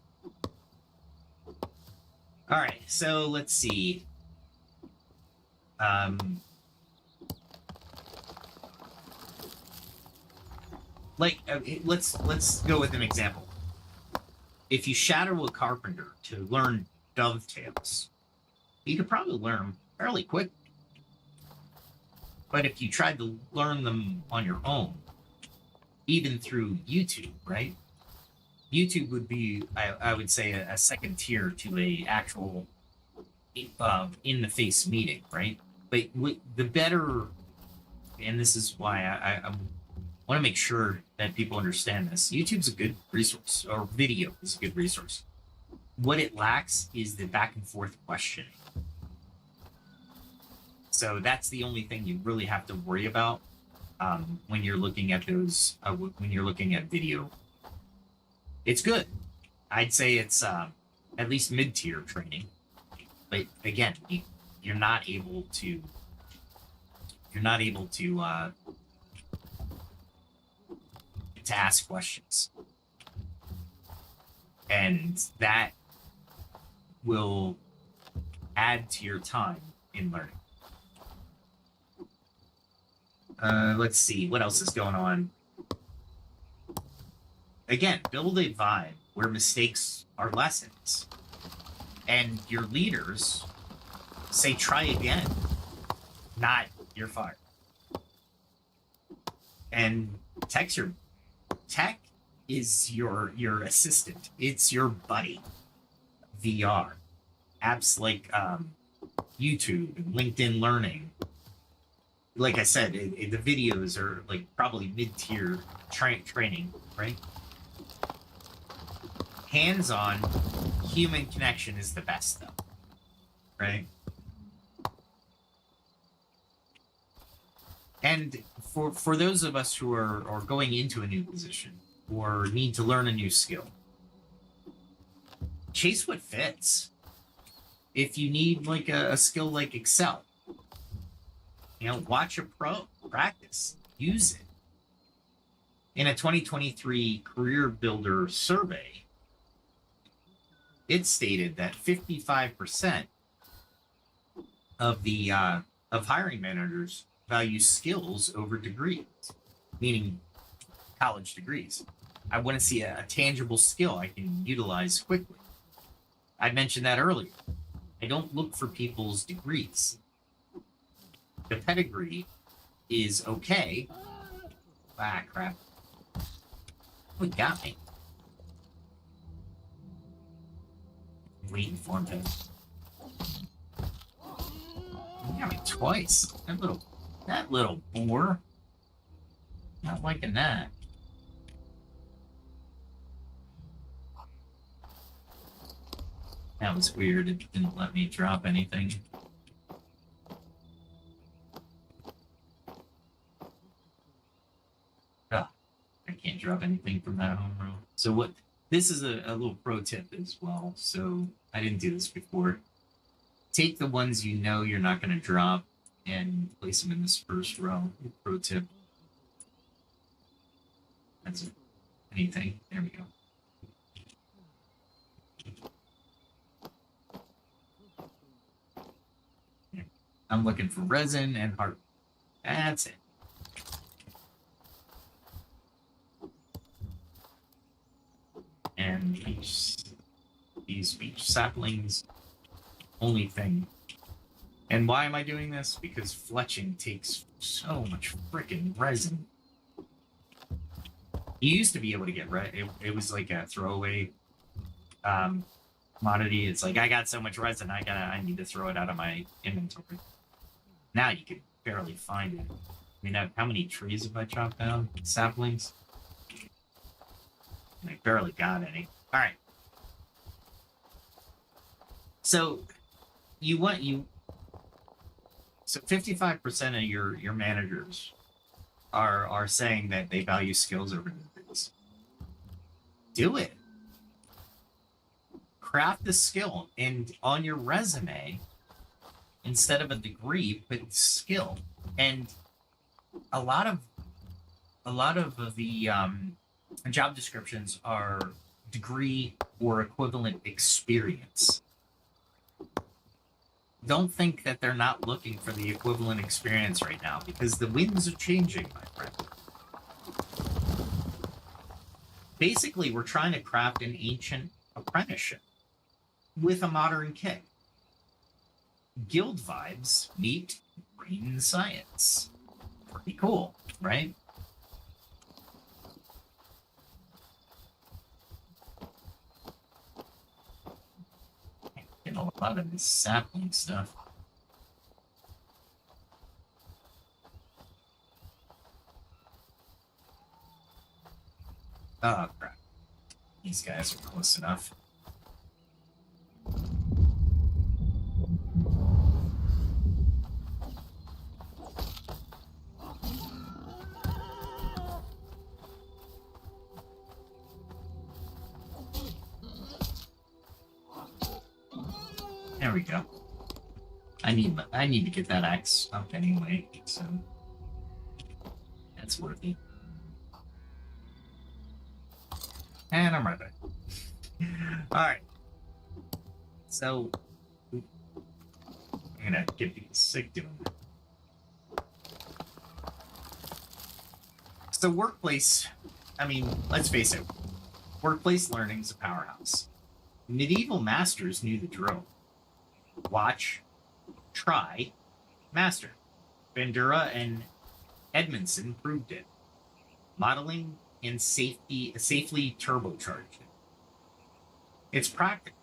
All right, so let's see. Let's go with an example. If you shadow a carpenter to learn dovetails, you could probably learn them fairly quick. But if you tried to learn them on your own, even through YouTube, right? YouTube would be, I would say, a second tier to a actual in-the-face meeting, right? But the better, and this is why want to make sure that people understand this. YouTube's a good resource, or video is a good resource. What it lacks is the back and forth questioning. So that's the only thing you really have to worry about when you're looking at those. When you're looking at video, it's good. I'd say it's at least mid-tier training, but again, you're not able to. You're not able to ask questions, and that will add to your time in learning. Let's see what else is going on. Again, build a vibe where mistakes are lessons, and your leaders say try again, not you're fired. And tech is your assistant. It's your buddy. VR apps like YouTube and LinkedIn Learning. Like I said, the videos are like probably mid-tier training, right? Hands-on human connection is the best, though, right? And for those of us who are going into a new position or need to learn a new skill, chase what fits. If you need like a skill like Excel, watch a pro practice, use it. In a 2023 Career Builder survey, it stated that 55% of the of hiring managers value skills over degrees, meaning college degrees. I want to see a tangible skill I can utilize quickly. I mentioned that earlier. I don't look for people's degrees. The pedigree is okay. Ah, crap. What got me? Waiting for him to... He got me twice. That little boar. Not liking that. That was weird. It didn't let me drop anything. Oh, I can't drop anything from that home row. So what? This is a little pro tip as well. So I didn't do this before. Take the ones you know you're not going to drop and place them in this first row. Pro tip. That's it. Anything. There we go. I'm looking for resin and heart. That's it. And these beach saplings, only thing. And why am I doing this? Because fletching takes so much freaking resin. You used to be able to get it was like a throwaway commodity. It's like I got so much resin, I need to throw it out of my inventory. Now you can barely find it. I mean, how many trees have I chopped down? Saplings? I barely got any. All right. So so 55% of your managers are saying that they value skills over degrees. Do it. Craft the skill, and on your resume, instead of a degree, put skill. And a lot of the job descriptions are degree or equivalent experience. Don't think that they're not looking for the equivalent experience right now, because the winds are changing, my friend. Basically, we're trying to craft an ancient apprenticeship with a modern kit. Guild vibes meet brain science. Pretty cool, right? Getting a lot of this sapling stuff. Oh, crap. These guys are close enough. There we go. I need to get that axe up anyway, so that's worthy. And I'm right back. Alright. So I'm gonna get these sick doing that. So workplace, I mean, let's face it, workplace learning's a powerhouse. Medieval masters knew the drill. Watch, try, master. Bandura and Edmondson proved it. Modeling and safely turbocharged it. It's practical.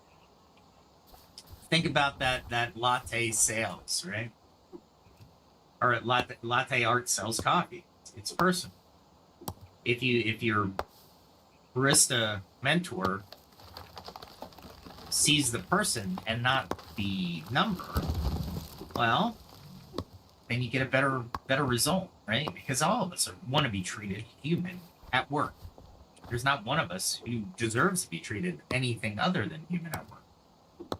Think about that latte sales, right? Or latte art sells coffee. It's personal. If your barista mentor sees the person and not the number, well, then you get a better result, right? Because all of us want to be treated human at work. There's not one of us who deserves to be treated anything other than human at work.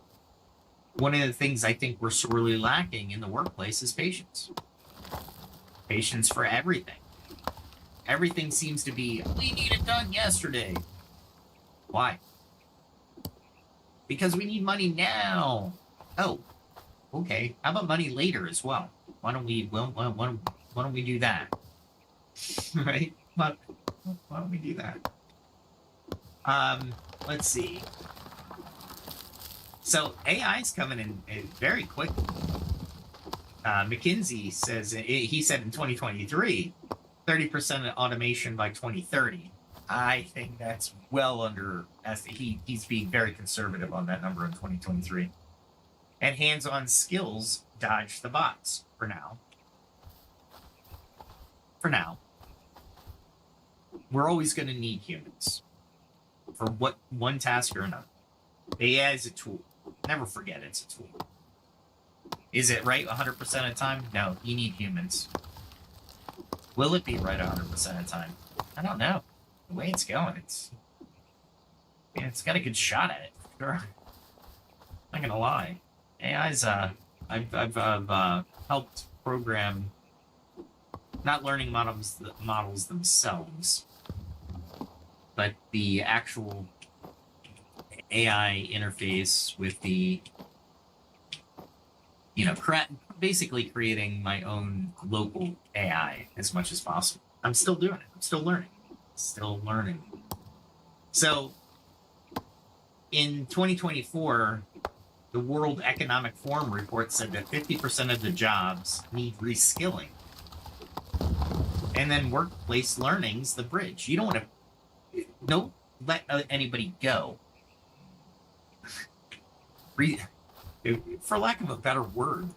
One of the things I think we're sorely lacking in the workplace is patience. Patience for everything. Everything seems to be, we need it done yesterday. Why? Because we need money now. Oh, okay. How about money later as well? Why don't we do that? Right? Why don't we do that? Let's see. So AI's coming in very quickly. McKinsey says he said in 2023, 30% automation by 2030. I think that's well under, as he's being very conservative on that number in 2023. And hands-on skills dodge the bots for now. For now. We're always going to need humans for what one task or another. AI is a tool. Never forget it's a tool. Is it right 100% of the time? No, you need humans. Will it be right 100% of the time? I don't know. The way it's going, it's got a good shot at it. Sure. Not gonna lie. AI's I've helped program not learning models themselves, but the actual AI interface with the, basically creating my own local AI as much as possible. I'm still doing it. I'm still learning. So in 2024, the World Economic Forum report said that 50% of the jobs need reskilling. And then workplace learning's the bridge. You don't want to, don't let anybody go. For lack of a better word,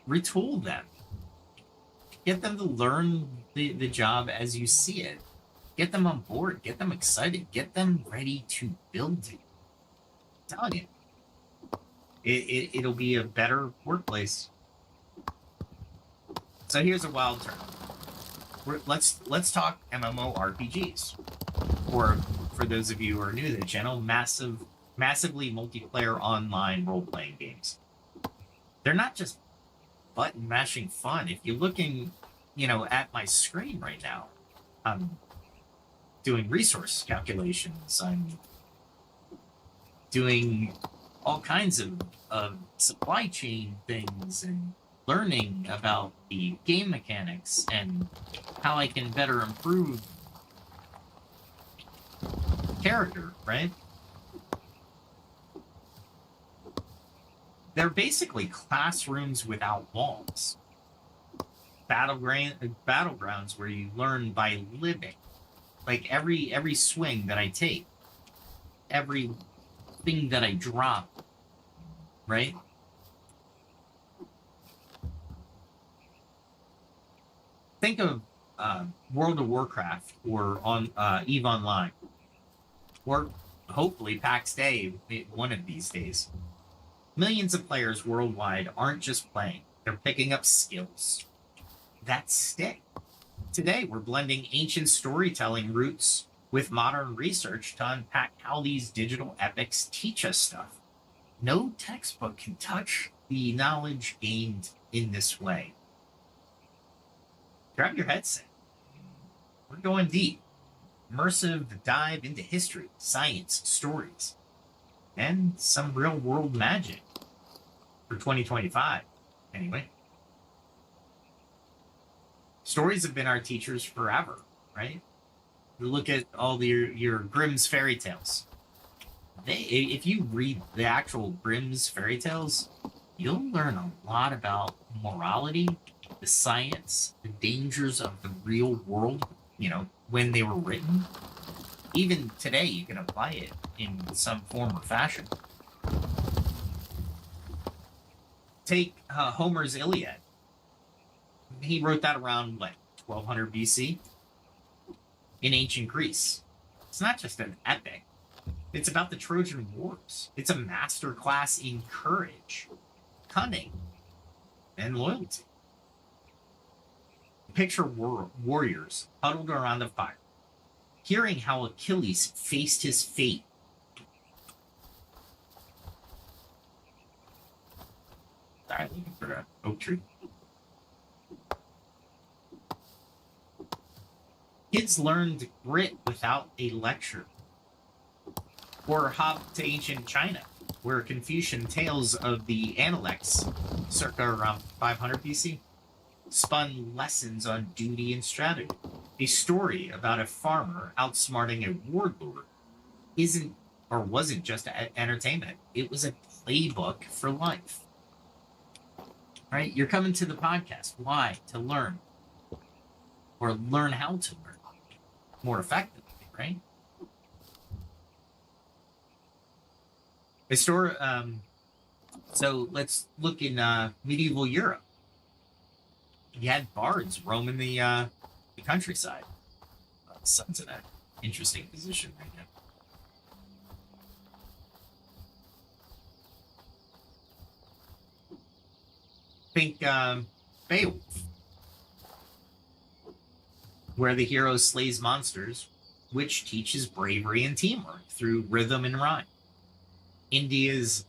retool them. Get them to learn the job as you see it. Get them on board. Get them excited. Get them ready to build it. I'm telling you, it'll be a better workplace. So here's a wild term. Let's talk MMORPGs. Or for those of you who are new to the channel, massively multiplayer online role-playing games. They're not just button mashing fun. If you're looking, at my screen right now, I'm doing resource calculations. I'm doing all kinds of supply chain things and learning about the game mechanics and how I can better improve character, right? They're basically classrooms without walls. Battlegrounds where you learn by living. Like every swing that I take, every thing that I drop, right? Think of World of Warcraft or on EVE Online. or hopefully PAX Day one of these days. Millions of players worldwide aren't just playing, they're picking up skills that stick. Today, we're blending ancient storytelling roots with modern research to unpack how these digital epics teach us stuff. No textbook can touch the knowledge gained in this way. Grab your headset. We're going deep. Immersive dive into history, science, stories, and some real world magic for 2025. Anyway, stories have been our teachers forever, right? You look at all your Grimm's fairy tales. If you read the actual Grimm's fairy tales, you'll learn a lot about morality, the science, the dangers of the real world, when they were written. Even today, you can apply it in some form or fashion. Take Homer's Iliad. He wrote that around, 1200 BC? In ancient Greece. It's not just an epic. It's about the Trojan Wars. It's a masterclass in courage, cunning, and loyalty. Picture warriors huddled around a fire, hearing how Achilles faced his fate. Sorry, looking for an oak tree. Kids learned grit without a lecture. Or hop to ancient China, where Confucian tales of the Analects, circa around 500 BC, spun lessons on duty and strategy. A story about a farmer outsmarting a warlord wasn't just entertainment. It was a playbook for life. Right? You're coming to the podcast. Why? To learn. Or learn how to learn more effectively, right? So let's look in medieval Europe. You had bards roaming the countryside. The sun's in an interesting position right now. Think Beowulf, where the hero slays monsters, which teaches bravery and teamwork through rhythm and rhyme. India's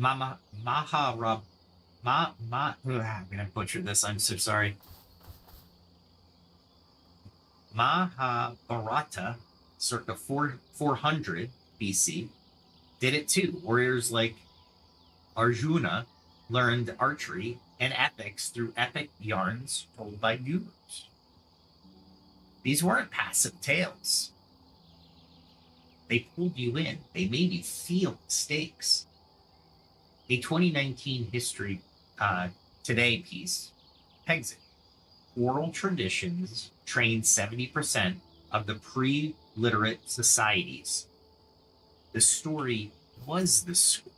I'm gonna butcher this. I'm so sorry. Mahabharata, circa 400 BC, did it too. Warriors like Arjuna learned archery and epics through epic yarns told by gurus. These weren't passive tales. They pulled you in. They made you feel the stakes. A 2019 History Today piece pegs it. Oral traditions trained 70% of the pre-literate societies. The story was the school.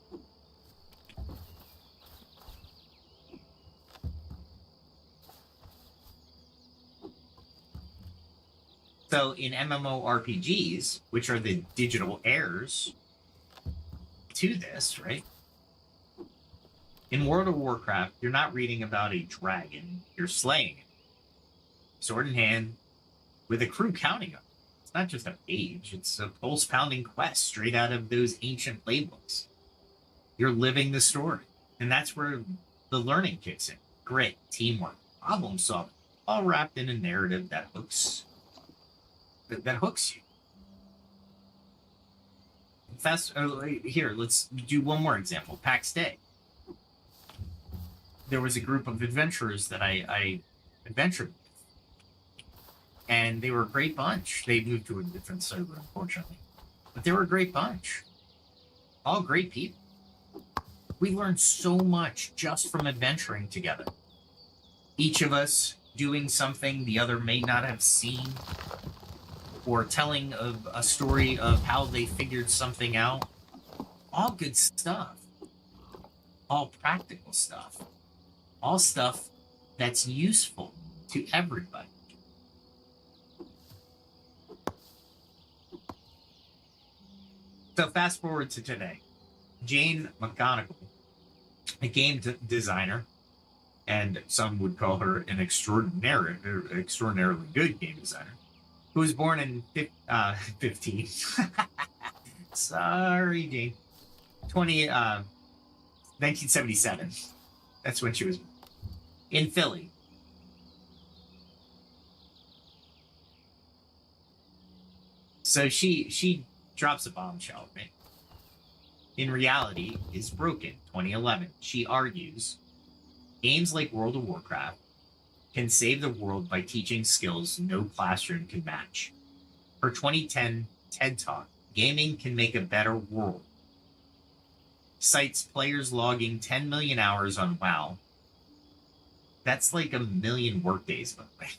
So in MMORPGs, which are the digital heirs to this, right? In World of Warcraft, you're not reading about a dragon, you're slaying it. Sword in hand, with a crew counting on it. It's not just a page, it's a pulse-pounding quest straight out of those ancient playbooks. You're living the story. And that's where the learning kicks in. Grit, teamwork, problem solving, all wrapped in a narrative that hooks you. Here, let's do one more example. PAX Day. There was a group of adventurers that I adventured with. And they were a great bunch. They moved to a different server, unfortunately. But they were a great bunch. All great people. We learned so much just from adventuring together. Each of us doing something the other may not have seen, or telling of a story of how they figured something out. All good stuff. All practical stuff. All stuff that's useful to everybody. So fast forward to today. Jane McGonigal, a game designer, and some would call her an extraordinarily good game designer, who was born in 15. Sorry, Jane. 1977. That's when she was in Philly. So she drops a bombshell, right? In reality is broken. 2011. She argues games like World of Warcraft can save the world by teaching skills no classroom can match. Her 2010 TED Talk, Gaming Can Make a Better World, cites players logging 10 million hours on WoW. That's like 1 million workdays, by the way.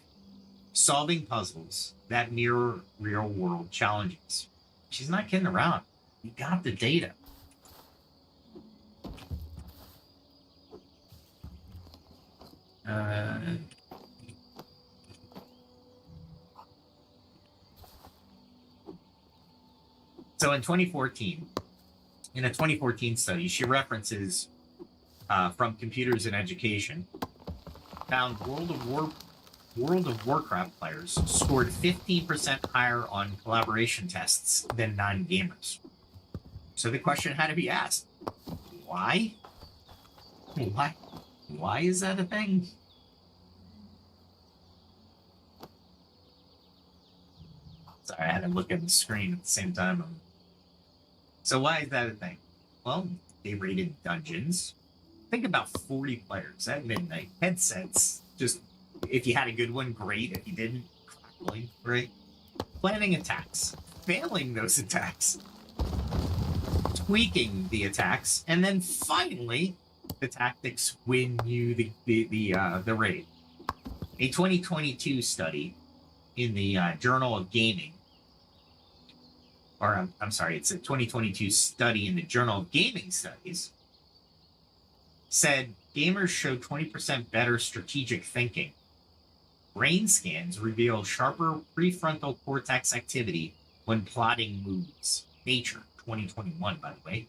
Solving puzzles that mirror real-world challenges. She's not kidding around. You got the data. So in 2014, in a 2014 study, she references from Computers in Education, found World of Warcraft players scored 15% higher on collaboration tests than non-gamers. So the question had to be asked, why? Why is that a thing? Sorry, I had to look at the screen at the same time. So why is that a thing? Well, they rated dungeons. Think about 40 players at midnight. Headsets. Just, if you had a good one, great. If you didn't, crackling, right? Planning attacks. Failing those attacks. Tweaking the attacks. And then finally, the tactics win you the raid. A 2022 study in the Journal of Gaming, or I'm sorry, it's a 2022 study in the Journal of Gaming Studies, said gamers show 20% better strategic thinking. Brain scans reveal sharper prefrontal cortex activity when plotting moves. Nature, 2021, by the way.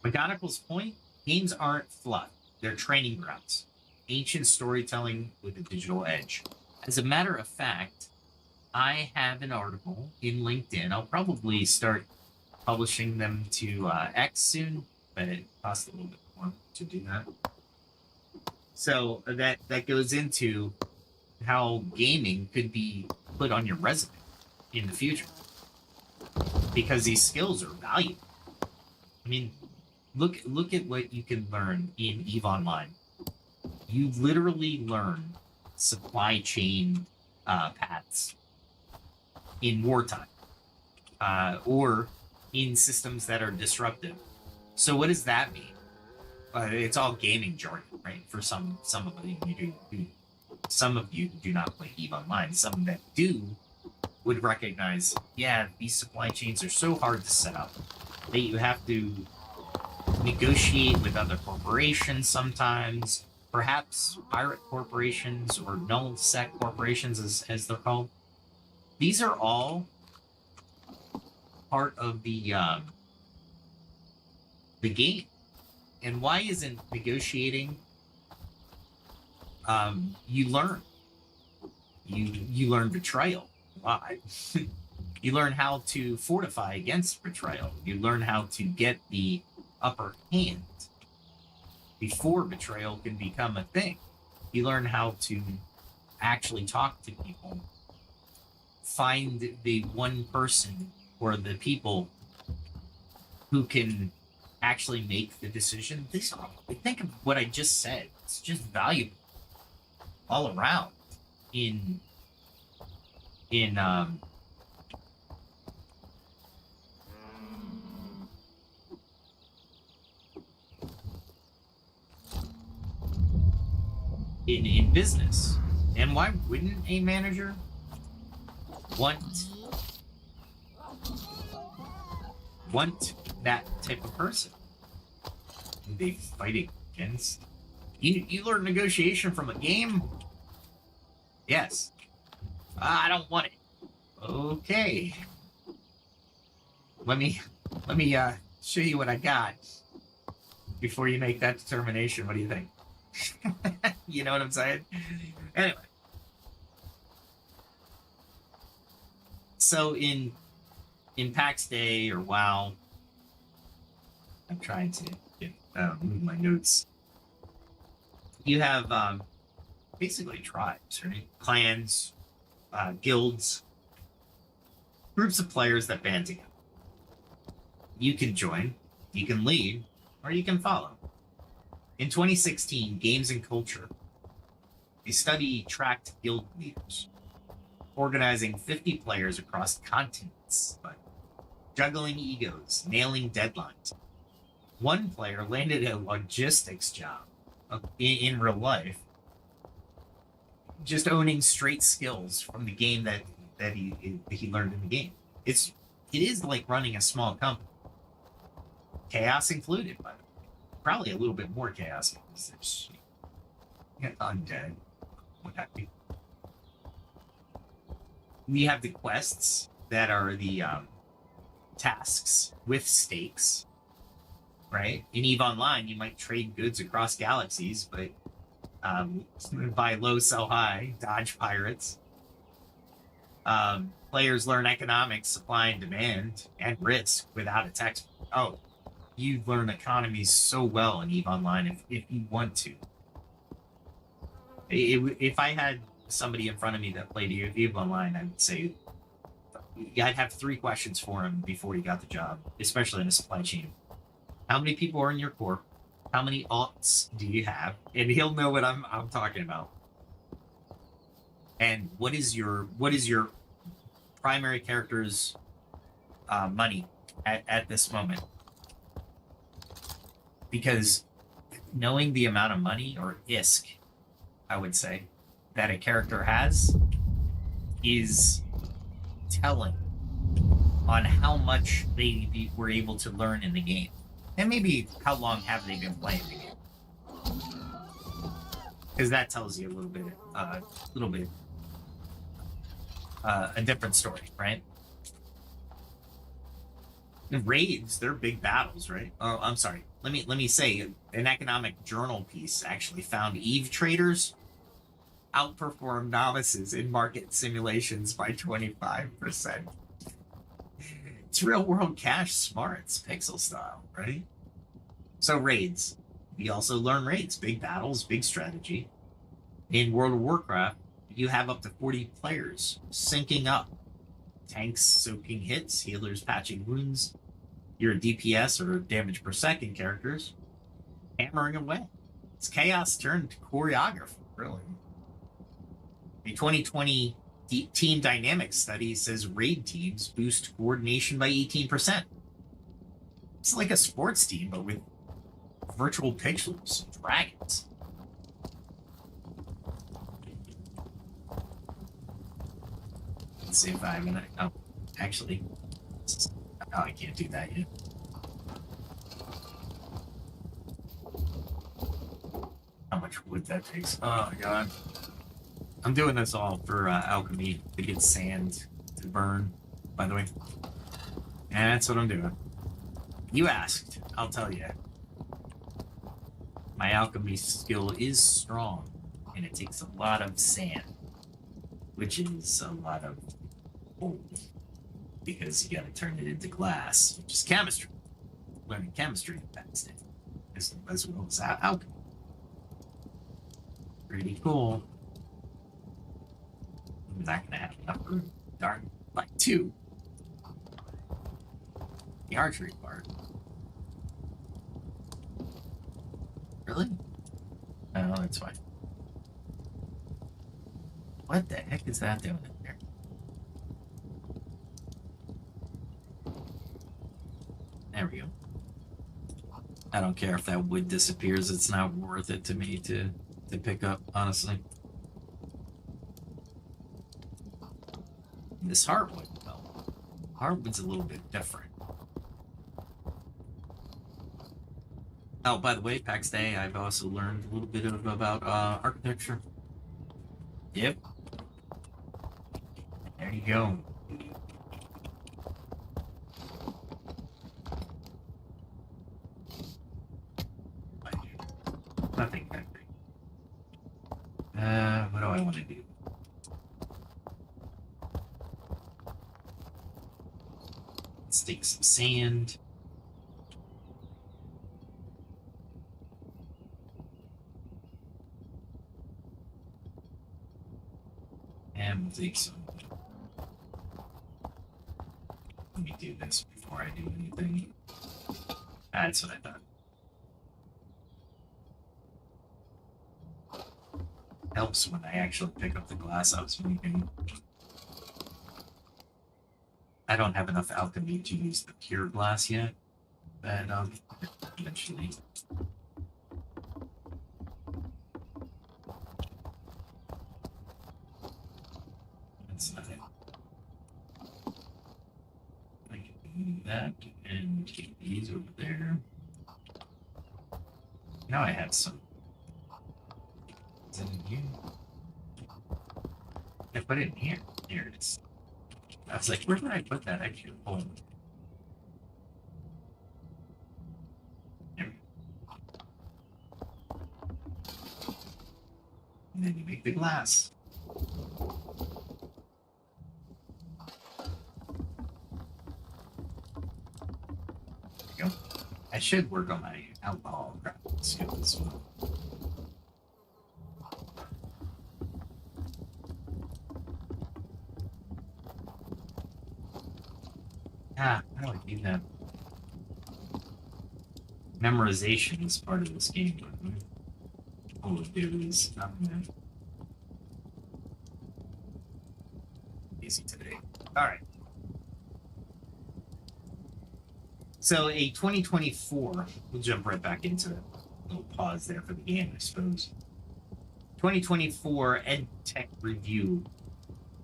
McGonigal's point, games aren't fluff. They're training grounds. Ancient storytelling with a digital edge. As a matter of fact, I have an article in LinkedIn. I'll probably start publishing them to X soon, but it costs a little bit more to do that. So that goes into how gaming could be put on your resume in the future, because these skills are valuable. I mean, look at what you can learn in EVE Online. You literally learn supply chain paths in wartime, or in systems that are disruptive. So what does that mean? It's all gaming jargon, right? For some of you do. Some of you do not play EVE Online. Some that do would recognize, yeah, these supply chains are so hard to set up that you have to negotiate with other corporations sometimes, perhaps pirate corporations or null-sec corporations, as they're called. These are all part of the game. And why isn't negotiating? You learn. You learn betrayal. Why? You learn how to fortify against betrayal. You learn how to get the upper hand before betrayal can become a thing. You learn how to actually talk to people. Find the one person or the people who can actually make the decision. Think of what I just said. It's just valuable all around in business. And why wouldn't a manager want that type of person? They fighting against. You learn negotiation from a game? Yes. I don't want it. Okay. Let me Let me show you what I got before you make that determination. What do you think? You know what I'm saying? Anyway. So in PAX Day or WoW, I'm trying to get move my notes. You have basically tribes, right? Clans, guilds, groups of players that band together. You can join, you can lead, or you can follow. In 2016, Games and Culture, a study tracked guild leaders, organizing 50 players across continents, but juggling egos, nailing deadlines. One player landed a logistics job in real life, just owning straight skills from the game that he learned in the game. It is like running a small company, chaos included, by the way. Probably a little bit more chaos because there's undead, what have you. We have the quests that are the tasks with stakes, right? In EVE Online, you might trade goods across galaxies, but buy low, sell high, dodge pirates. Players learn economics, supply and demand, and risk without a textbook. Oh, you learn economies so well in EVE Online if you want to. If I had somebody in front of me that played EVE Online, I would say I'd have 3 questions for him before he got the job, especially in a supply chain. How many people are in your corp? How many alts do you have? And he'll know what I'm talking about. And what is your primary character's money at this moment? Because knowing the amount of money, or ISK, I would say, that a character has is telling on how much they were able to learn in the game. And maybe how long have they been playing the game. Because that tells you a little bit, a different story, right? The raids, they're big battles, right? Oh, I'm sorry. Let me say, an economic journal piece actually found EVE traders outperform novices in market simulations by 25%. It's real world cash smarts, pixel style, right? So raids. We also learn raids, big battles, big strategy. In World of Warcraft, you have up to 40 players syncing up. Tanks soaking hits, healers patching wounds, your DPS or damage per second characters hammering away. It's chaos turned choreography, really. A 2020 team dynamics study says raid teams boost coordination by 18%. It's like a sports team, but with virtual pixels and dragons. Let's see if I'm gonna. Oh, actually. Oh, I can't do that yet. How much wood that takes. Oh my god. I'm doing this all for alchemy to get sand to burn, by the way. And that's what I'm doing. You asked, I'll tell you. My alchemy skill is strong, and it takes a lot of sand, which is a lot of gold, because you gotta turn it into glass, which is chemistry. Learning chemistry in PAX Day, as well as alchemy. Pretty cool. I'm not gonna have enough room. Darn, like 2. The archery part. Really? Oh, that's fine. What the heck is that doing in there? There we go. I don't care if that wood disappears. It's not worth it to me to pick up, honestly. This hardwood, well, hardwood's a little bit different. Oh, by the way, PAX Day, I've also learned a little bit about architecture. Yep. There you go. nothing that big. What do I want to do? Let's take some sand. And we'll take some. Let me do this before I do anything. That's what I thought. Helps when I actually pick up the glass I was making. I don't have enough alchemy to use the pure glass yet, but eventually. That's not it. I can do that and keep these over there. Now I have some. Is it in here? I put it in here. Here it is. I was like, where did I put that extra hole? There we go. And then you make the glass. There you go. I should work on my alcohol skill as well. How do I do that? Memorization is part of this game. All we'll do is easy today. Alright. So a 2024, we'll jump right back into it. A little pause there for the game, I suppose. 2024 EdTech Review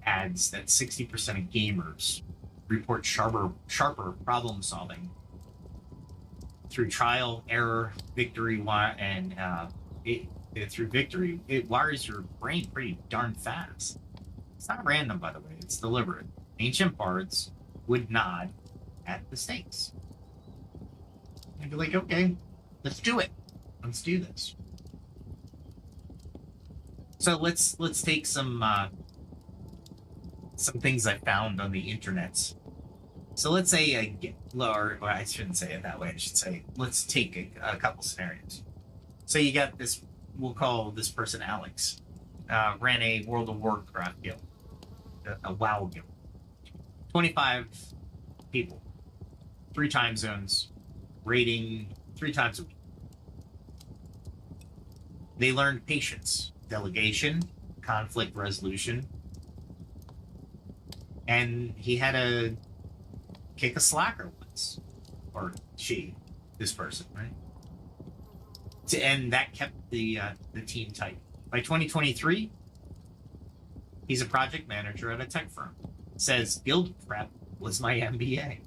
adds that 60% of gamers report sharper problem solving through trial, error, victory, and through victory. It wires your brain pretty darn fast. It's not random, by the way. It's deliberate. Ancient bards would nod at the stakes. They'd be like, "Okay, let's do it. Let's do this." So let's take some things I found on the internet. So let's say, or I shouldn't say it that way. I should say, let's take a couple scenarios. So you got this, we'll call this person Alex, ran a World of Warcraft guild, a WoW guild. 25 people, 3 time zones, raiding 3 times a week. They learned patience, delegation, conflict resolution, and he had to kick a slacker once, or this person, right? And that kept the team tight. By 2023, he's a project manager at a tech firm. Says guild prep was my MBA.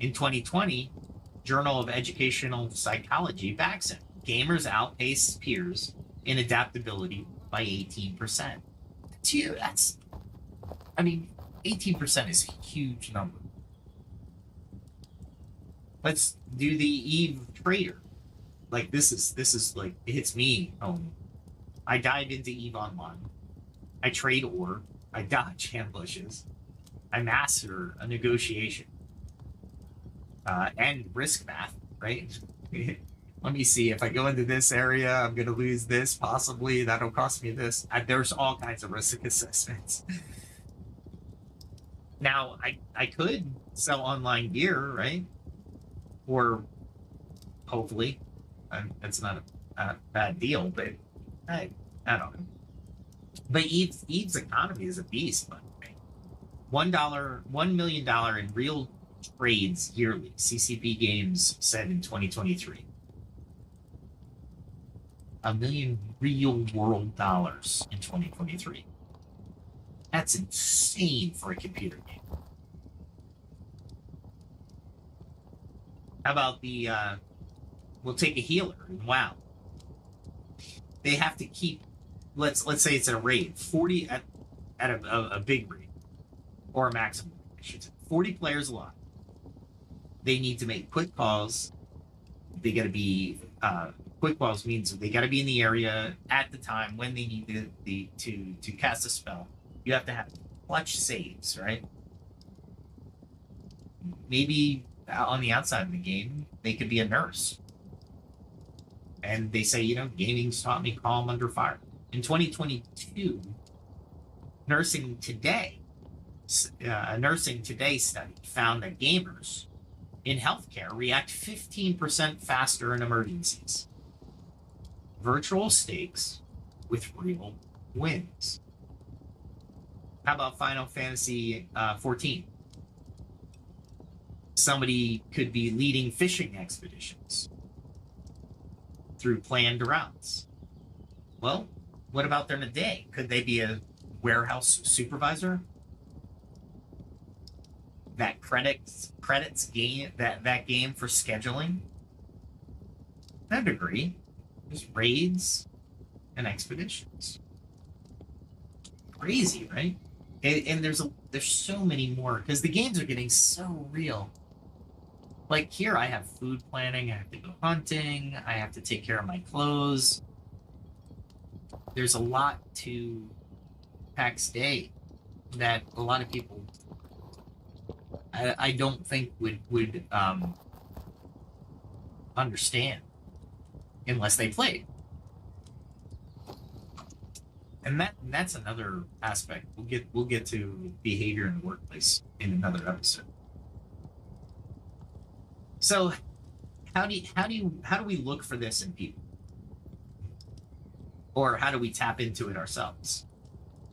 In 2020, Journal of Educational Psychology backs it. Gamers outpace peers in adaptability by 18%. That's, I mean, 18% is a huge number. Let's do the Eve Trader. Like this is like, it hits me home. I dive into Eve Online. I trade ore. I dodge ambushes. I master a negotiation. And risk math, right? Let me see, if I go into this area, I'm going to lose this, possibly. That'll cost me this. There's all kinds of risk assessments. Now, I could sell online gear, right? Or hopefully, that's not a bad deal, but I don't know. But Eve's economy is a beast, by the way. $1 million in real trades yearly, CCP Games said in 2023. $1 million real world dollars in 2023. That's insane for a computer game. How about we'll take a healer in WoW. They have to keep, let's say it's a raid, 40 at a big raid, or a maximum, I should say, 40 players alive. They need to make quick calls. They got to be quick wells means they got to be in the area at the time when they need to cast a spell. You have to have clutch saves, right? Maybe on the outside of the game, they could be a nurse. And they say, gaming's taught me calm under fire. In 2022, Nursing Today, a Nursing Today study found that gamers in healthcare react 15% faster in emergencies. Virtual stakes with real wins. How about Final Fantasy 14? Somebody could be leading fishing expeditions through planned routes. Well, what about during the day? Could they be a warehouse supervisor? That credits game that game for scheduling? To a degree. There's raids and expeditions. Crazy, right? And there's so many more because the games are getting so real. Like here, I have food planning. I have to go hunting. I have to take care of my clothes. There's a lot to PAX Day that a lot of people I don't think would understand unless they played. And that's another aspect. We'll get to behavior in the workplace in another episode. So how do we look for this in people? Or how do we tap into it ourselves?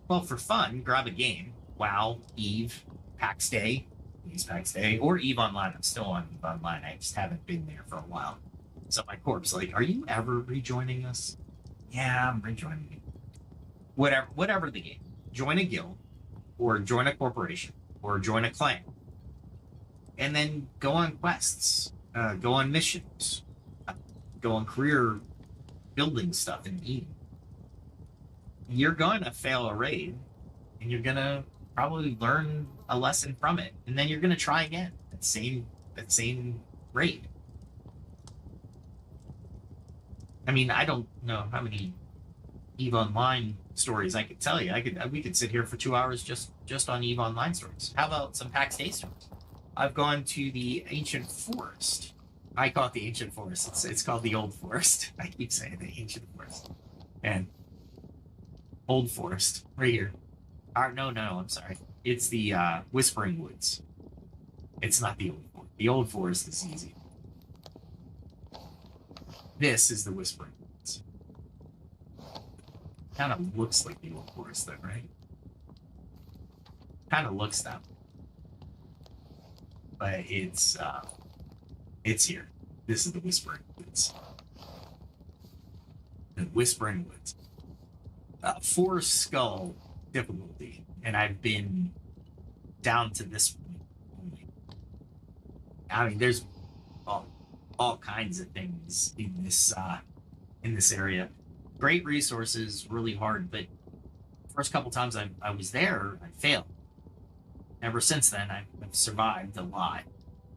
Well, for fun, grab a game. WoW, EVE, PAX Day, PAX Day, or EVE Online. I'm still on EVE Online. I just haven't been there for a while. So my corp's like, are you ever rejoining us? Yeah, I'm rejoining you. Whatever the game. Join a guild, or join a corporation, or join a clan. And then go on quests, go on missions, go on career building stuff in EVE. You're going to fail a raid, and you're going to probably learn a lesson from it, and then you're going to try again that same raid. I mean, I don't know how many EVE Online stories I could tell you. We could sit here for 2 hours just on EVE Online stories. How about some PAX Day stories? I've gone to the Ancient Forest. I call it the Ancient Forest. It's called the Old Forest. I keep saying the Ancient Forest. And Old Forest, right here. No, I'm sorry. It's the Whispering Woods. It's not the Old Forest. The Old Forest is easy. This is the Whispering Woods. Kind of looks like the Old Forest, though, right? Kind of looks that way. But it's here. This is the Whispering Woods. The Whispering Woods. 4 skull difficulty, and I've been down to this point only. I mean, there's all kinds of things in this area. Great resources, really hard, but first couple times I was there, I failed. Ever since then, I've survived a lot.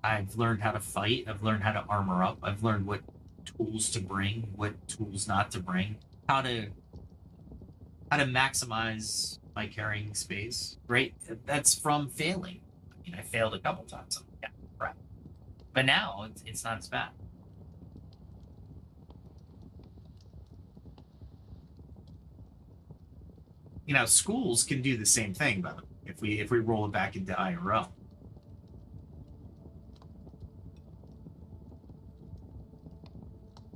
I've learned how to fight. I've learned how to armor up. I've learned what tools to bring, what tools not to bring, how to maximize my carrying space. Right? That's from failing. I mean, I failed a couple times. I'm like, yeah, crap. But now it's not as bad. Schools can do the same thing, by the way, if we roll it back into IRL.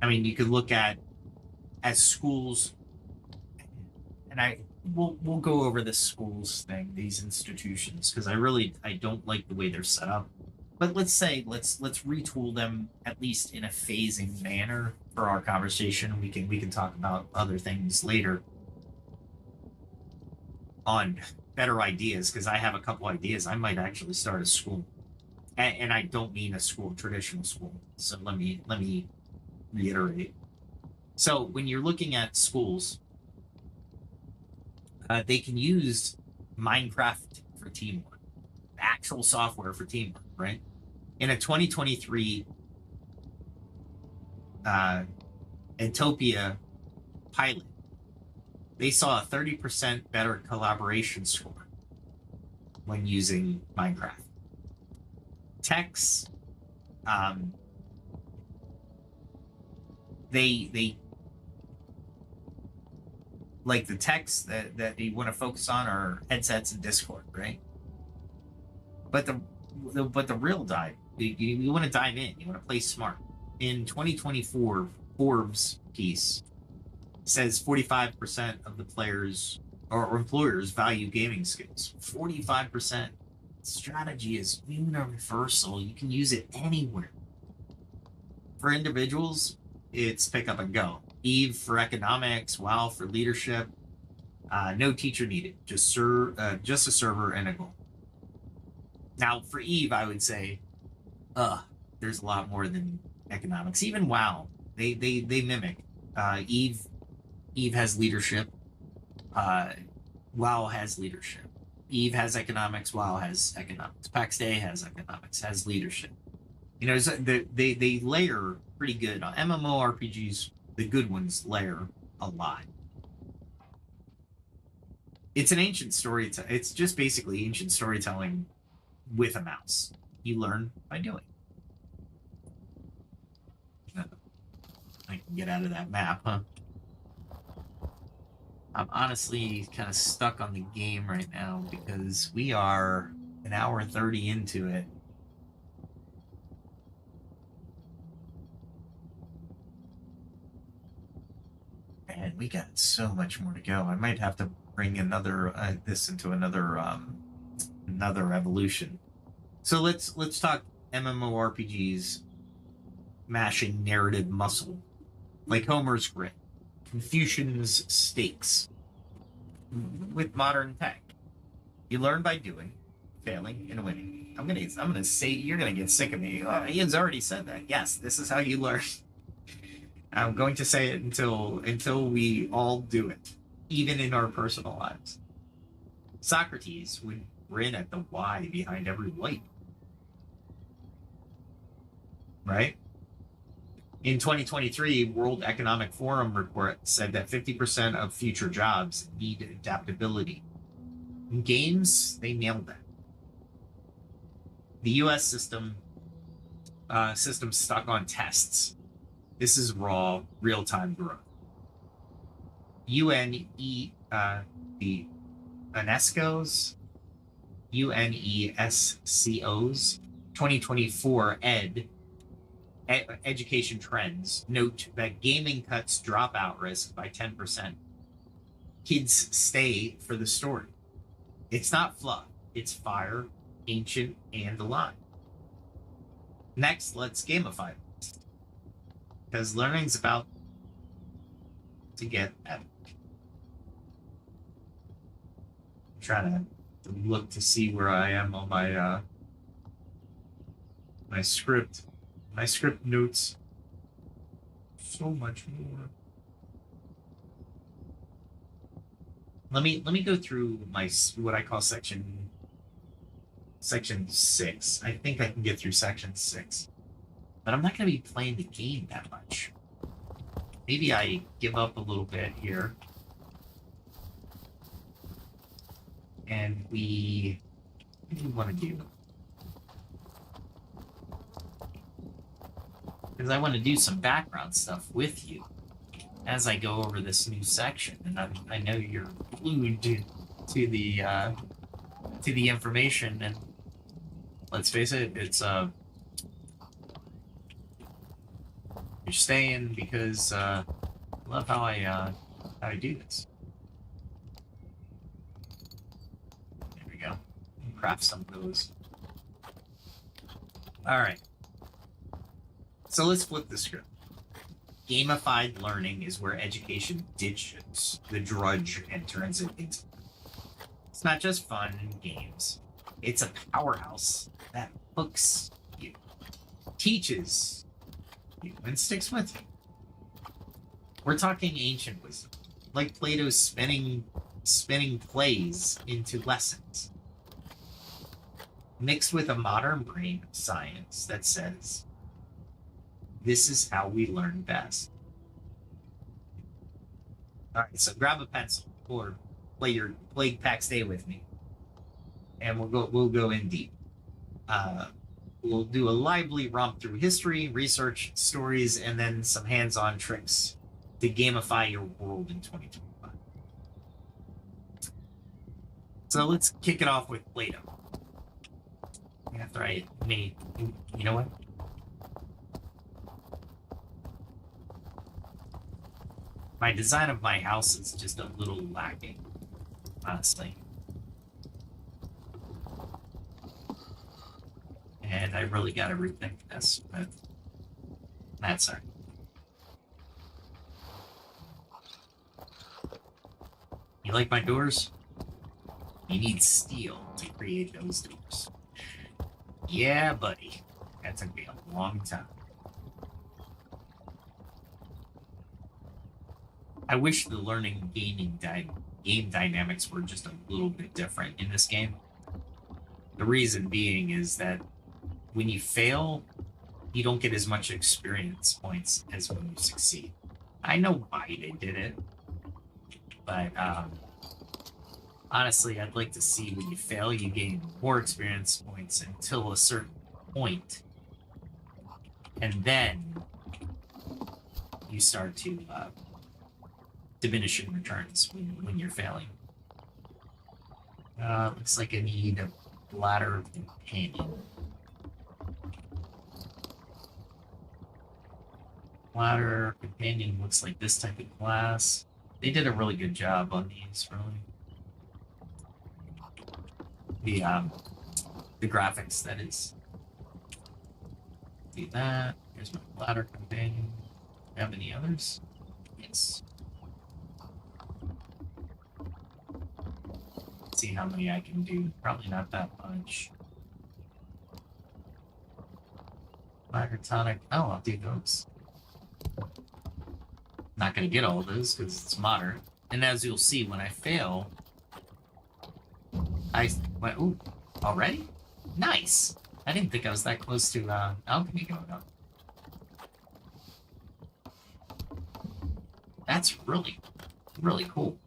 I mean, you could look at as schools, and we'll go over this schools thing, these institutions, because I don't like the way they're set up. But let's retool them at least in a phasing manner for our conversation. We can talk about other things later on better ideas, because I have a couple ideas. I might actually start a school, and I don't mean a traditional school. So let me reiterate. So when you're looking at schools, they can use Minecraft for teamwork, actual software for teamwork, right? In a 2023 Entopia pilot, they saw a 30% better collaboration score when using Minecraft. Techs, they like the techs that you want to focus on are headsets and Discord, right? But the real dive, you want to dive in, you want to play smart. In 2024, Forbes piece says 45% of the players or employers value gaming skills. 45%. Strategy is universal. You can use it anywhere. For individuals, it's pick up and go. Eve for economics, WoW for leadership. No teacher needed. Just a server and a goal. Now, for Eve, I would say, there's a lot more than economics. Even WoW, they mimic. Eve has leadership. WoW has leadership. Eve has economics. WoW has economics. PAX Day has economics. Has leadership. You know, they layer pretty good. MMORPGs, the good ones, layer a lot. It's an ancient story. It's just basically ancient storytelling with a mouse. You learn by doing. I can get out of that map, huh? I'm honestly kind of stuck on the game right now because we are an hour 30 into it. Man, we got so much more to go. I might have to bring another this into another evolution. So let's talk MMORPGs mashing narrative muscle, like Homer's grit, Confucian's stakes, with modern tech. You learn by doing, failing, and winning. I'm gonna say you're gonna get sick of me. Oh, Ian's already said that. Yes, this is how you learn. I'm going to say it until we all do it, even in our personal lives. Socrates would grin at the why behind every light. Right? In 2023, World Economic Forum report said that 50% of future jobs need adaptability. In games, they nailed that. The U.S. system stuck on tests. This is raw, real-time growth. the UNESCO's 2024 education trends note that gaming cuts dropout risk by 10%. Kids stay for the story. It's not fluff. It's fire, ancient, and alive. Next, let's gamify it. Because learning's about to get better. I'm trying to look to see where I am on my my script. My script notes so much more. Let me go through my what I call section 6. I think I can get through section 6, but I'm not going to be playing the game that much. Maybe I give up a little bit here, and what do we want to do? Because I want to do some background stuff with you as I go over this new section, and I know you're glued to the information, and let's face it, it's you're staying because I love how I do this. There we go. Craft some of those. All right. So let's flip the script. Gamified learning is where education ditches the drudge and turns it into. It's not just fun and games. It's a powerhouse that hooks you, teaches you, and sticks with you. We're talking ancient wisdom, like Plato's spinning plays into lessons, mixed with a modern brain of science that says, this is how we learn best. All right, so grab a pencil or play your Plague Pack Stay with me, and we'll go in deep. We'll do a lively romp through history, research, stories, and then some hands-on tricks to gamify your world in 2025. So let's kick it off with Plato. After I made, you know what? My design of my house is just a little lacking, honestly. And I really got to rethink this, but that's all right. You like my doors? You need steel to create those doors. Yeah, buddy. That took me a long time. I wish the learning game dynamics were just a little bit different in this game. The reason being is that when you fail, you don't get as much experience points as when you succeed. I know why they did it, but honestly, I'd like to see when you fail, you gain more experience points until a certain point, and then you start to diminishing returns when you're failing. Looks like I need a ladder of companion. Ladder companion looks like this type of class. They did a really good job on these, really. The graphics, that is. See that. Here's my ladder companion. Have any others? Yes. See how many I can do. Probably not that much. Ladder tonic. Oh, I'll do those. Not gonna get all of those because it's modern. And as you'll see, when I fail, I went, ooh, already? Nice. I didn't think I was that close to alchemy going up. That's really, really cool.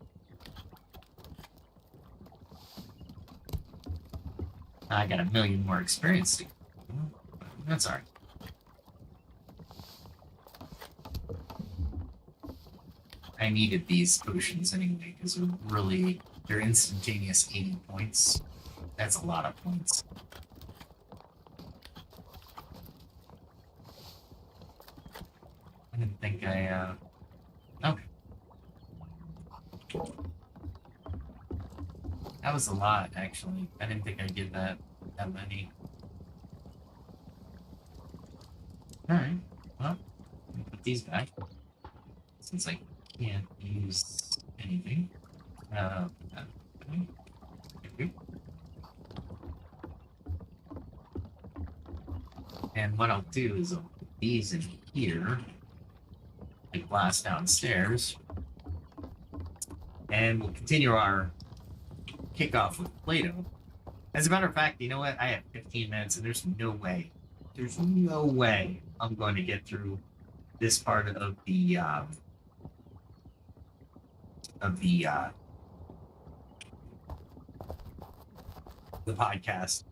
I got a million more experience to go. That's all right. I needed these potions anyway, because they're instantaneous 80 points. That's a lot of points. I didn't think okay. That was a lot, actually. I didn't think I'd get that many. Alright, well, let me put these back. Since I can't use anything. And what I'll do is I'll put these in here. The glass downstairs. And we'll continue our kickoff with Plato. As a matter of fact, you know what? I have 15 minutes and there's no way I'm going to get through this part of the podcast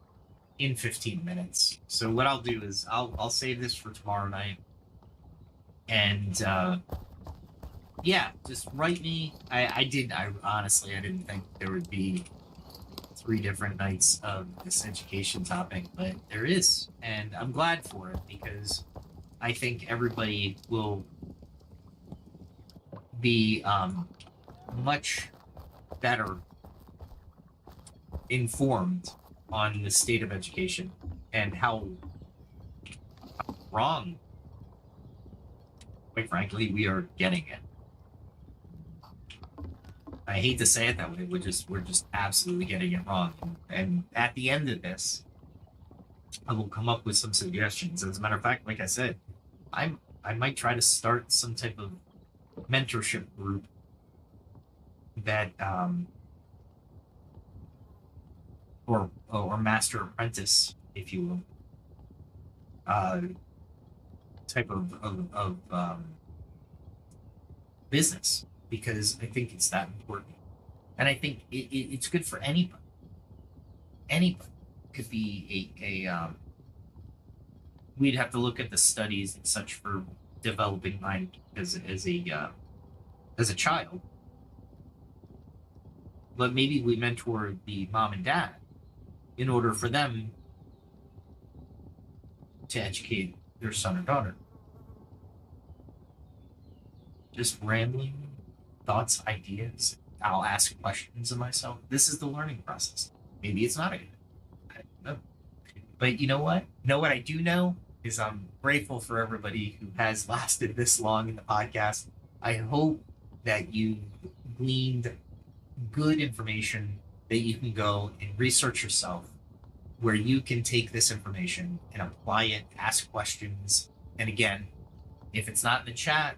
in 15 minutes. So what I'll do is I'll save this for tomorrow night. And yeah, just write me. I honestly didn't think there would be 3 different nights of this education topic, but there is, and I'm glad for it because I think everybody will be much better informed on the state of education and how wrong, quite frankly, we are getting it. I hate to say it that way. We're just absolutely getting it wrong. And at the end of this, I will come up with some suggestions. As a matter of fact, like I said, I might try to start some type of mentorship group that or master apprentice, if you will, type of business because I think it's that important. And I think it's good for anybody. Anybody could be we'd have to look at the studies and such for developing mind as a child. But maybe we mentor the mom and dad in order for them to educate their son or daughter. Just rambling thoughts, ideas. I'll ask questions of myself. This is the learning process. Maybe it's not a good. I don't know. But you know what? I do know is I'm grateful for everybody who has lasted this long in the podcast. I hope that you gleaned good information that you can go and research yourself, where you can take this information and apply it, ask questions. And again, if it's not in the chat,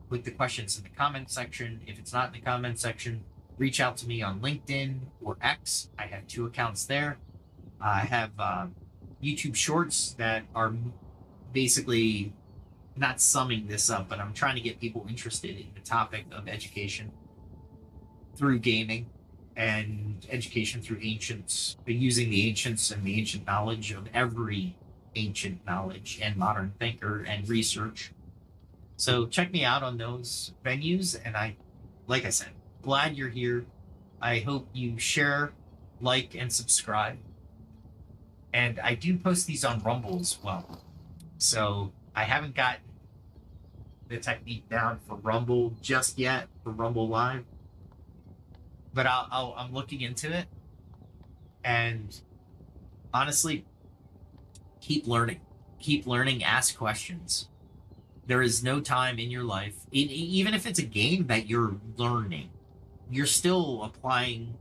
put the questions in the comment section. If it's not in the comment section, reach out to me on LinkedIn or X. I have 2 accounts there. I have YouTube shorts that are basically not summing this up, but I'm trying to get people interested in the topic of education through gaming and education through ancients, using the ancients and the ancient knowledge of every ancient knowledge and modern thinker and research. So check me out on those venues. And like I said, glad you're here. I hope you share, like, and subscribe. And I do post these on Rumble as well. So I haven't gotten the technique down for Rumble just yet, for Rumble Live. But I'm looking into it. And honestly, keep learning. Keep learning, ask questions. There is no time in your life, even if it's a game that you're learning, you're still applying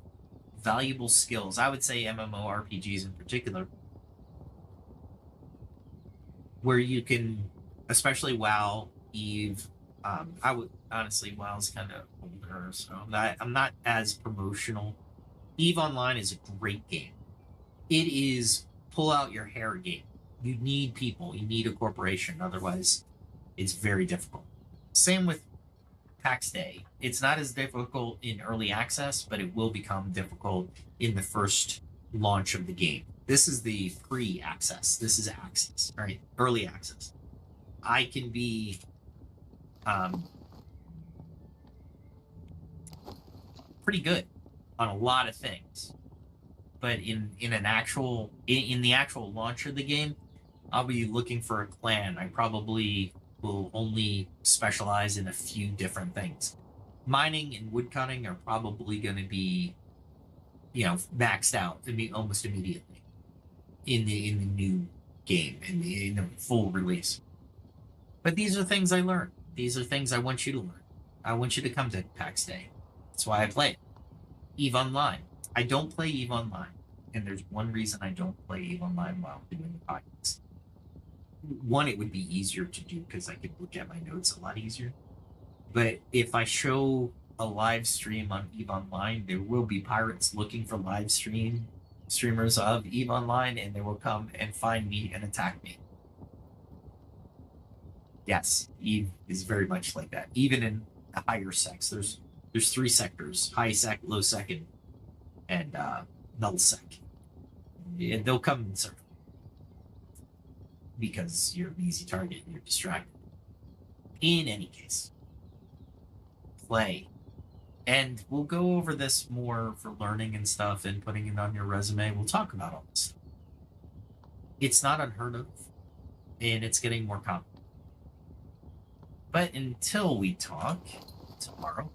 valuable skills. I would say MMORPGs in particular, where you can, especially WoW, Eve. I would honestly, WoW's kind of older, so I'm not as promotional. Eve Online is a great game. It is pull out your hair game. You need people. You need a corporation. Otherwise, it's very difficult. Same with PAX Day. It's not as difficult in early access, but it will become difficult in the first launch of the game. This is the pre-access. This is access, right? Early access. I can be pretty good on a lot of things, but in the actual launch of the game, I'll be looking for a clan. I probably will only specialize in a few different things. Mining and woodcutting are probably going to be, maxed out almost immediately in the new game, in the full release. But these are things I learned. These are things I want you to learn. I want you to come to PAX Day. That's why I play it. EVE Online. I don't play EVE Online. And there's one reason I don't play EVE Online while doing the podcast. One, it would be easier to do because I could look at my notes a lot easier. But if I show a live stream on EVE Online, there will be pirates looking for streamers of EVE Online, and they will come and find me and attack me. Yes, EVE is very much like that. Even in the higher sects, there's 3 sectors: high sec, low sec, and null sec. And they'll come and serve because you're an easy target and you're distracted. In any case, play. And we'll go over this more for learning and stuff and putting it on your resume. We'll talk about all this stuff. It's not unheard of, and it's getting more common. But until we talk tomorrow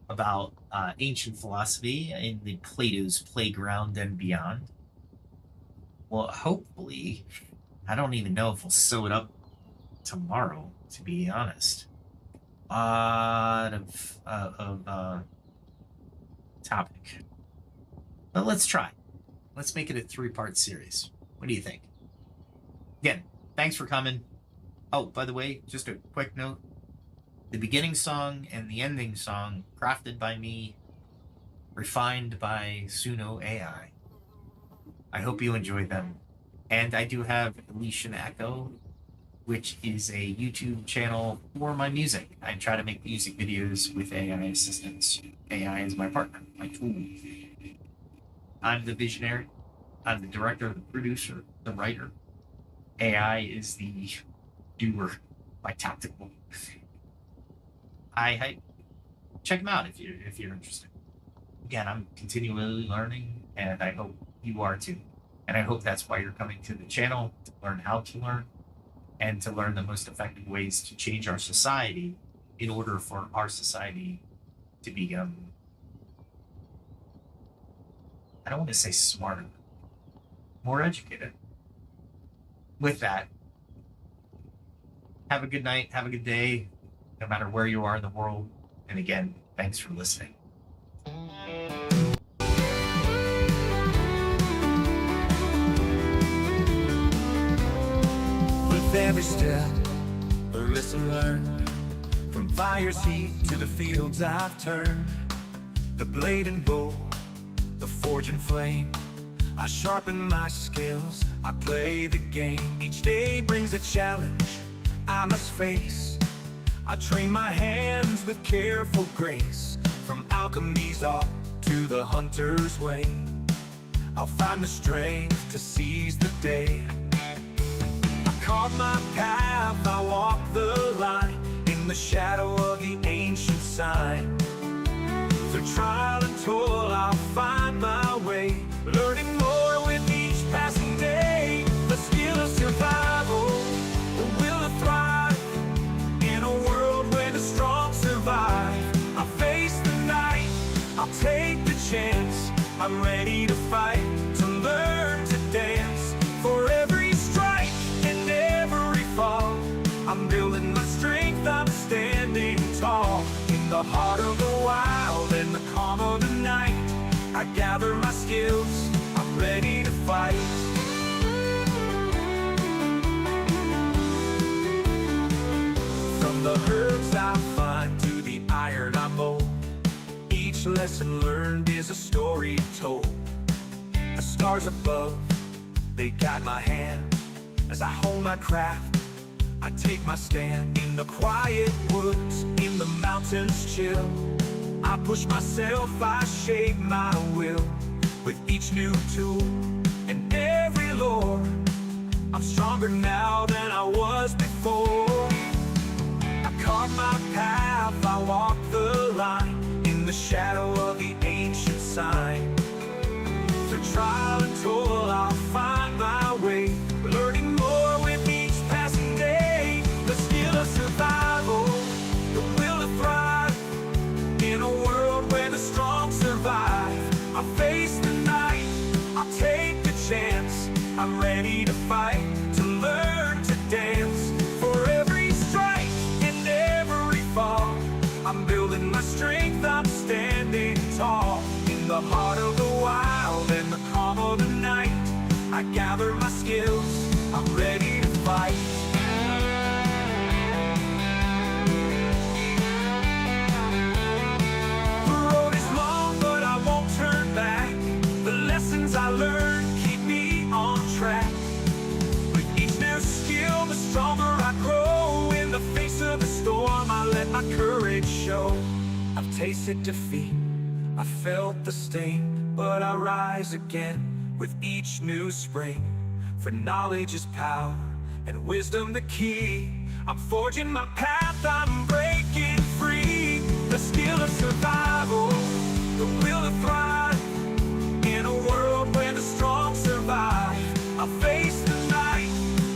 about ancient philosophy in the Plato's playground and beyond, well, hopefully, I don't even know if we'll sew it up tomorrow, to be honest. A lot of topic. But let's try. Let's make it a 3-part series. What do you think? Again, thanks for coming. Oh, by the way, just a quick note. The beginning song and the ending song, crafted by me, refined by Suno AI. I hope you enjoy them. And I do have Elysian Echo which is a YouTube channel for my music. I try to make music videos with AI assistance. AI is my partner, my tool. I'm the visionary. I'm the director, the producer, the writer. AI is the doer, my tactical. I check them out if you're interested. Again, I'm continually learning, and I hope you are too. And I hope that's why you're coming to the channel, to learn how to learn and to learn the most effective ways to change our society in order for our society to become, I don't want to say smarter, more educated. With that, have a good night, have a good day, no matter where you are in the world. And again, thanks for listening. With every step, a lesson learned. From fire's heat to the fields I've turned. The blade and bow, the forge and flame. I sharpen my skills, I play the game. Each day brings a challenge I must face. I train my hands with careful grace. From alchemy's art to the hunter's way, I'll find the strength to seize the day. I carve my path, I walk the line in the shadow of the ancient sign. Through trial and toil, I'll find my way, learning more with each passing day. The skill of survival, the will to thrive in a world where the strong survive. I face the night, I'll take the chance. I'm ready to fight, to learn to dance. For every strike and every fall, I'm building my strength, I'm standing tall. In the heart of the wild and the calm of the night, I gather my skills, I'm ready to fight. From the herbs I find to the iron I mold, each lesson learned is a story told. The stars above, they guide my hand. As I hone my craft, I take my stand. In the quiet woods, in the mountains chill, I push myself, I shape my will. With each new tool and every lore, I'm stronger now than I was before. I carve my path, I walk the line in the shadow of the ancient sign. Through trial and toil, I'll find my way, learning more with each passing day. The skill of survival, the will to thrive in a world where the strong survive. I face the night, I'll take the chance. I'm ready to fight, to learn to dance. For every strike and every fall, I'm building my strength, I'm standing tall. In the heart of the wild and the calm of the night, I gather my skills, I'm ready to fight. The road is long, but I won't turn back. The lessons I learned keep me on track. With each new skill, the stronger I grow. In the face of the storm, I let my courage show. I've tasted defeat, I felt the sting, but I rise again with each new spring. For knowledge is power, and wisdom the key. I'm forging my path, I'm breaking free. The skill of survival, the will to thrive in a world where the strong survive. I'll face the night,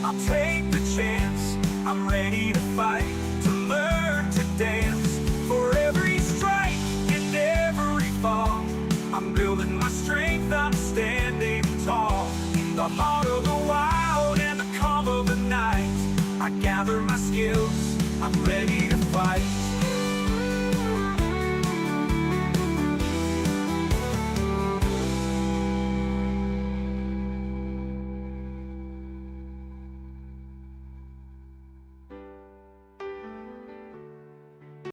I'll take the chance. I'm ready to fight, to learn to dance. For every strike and every fall, I'm building my strength, I'm standing tall. In the heart of the wild and the calm of the night, I gather my skills, I'm ready to fight.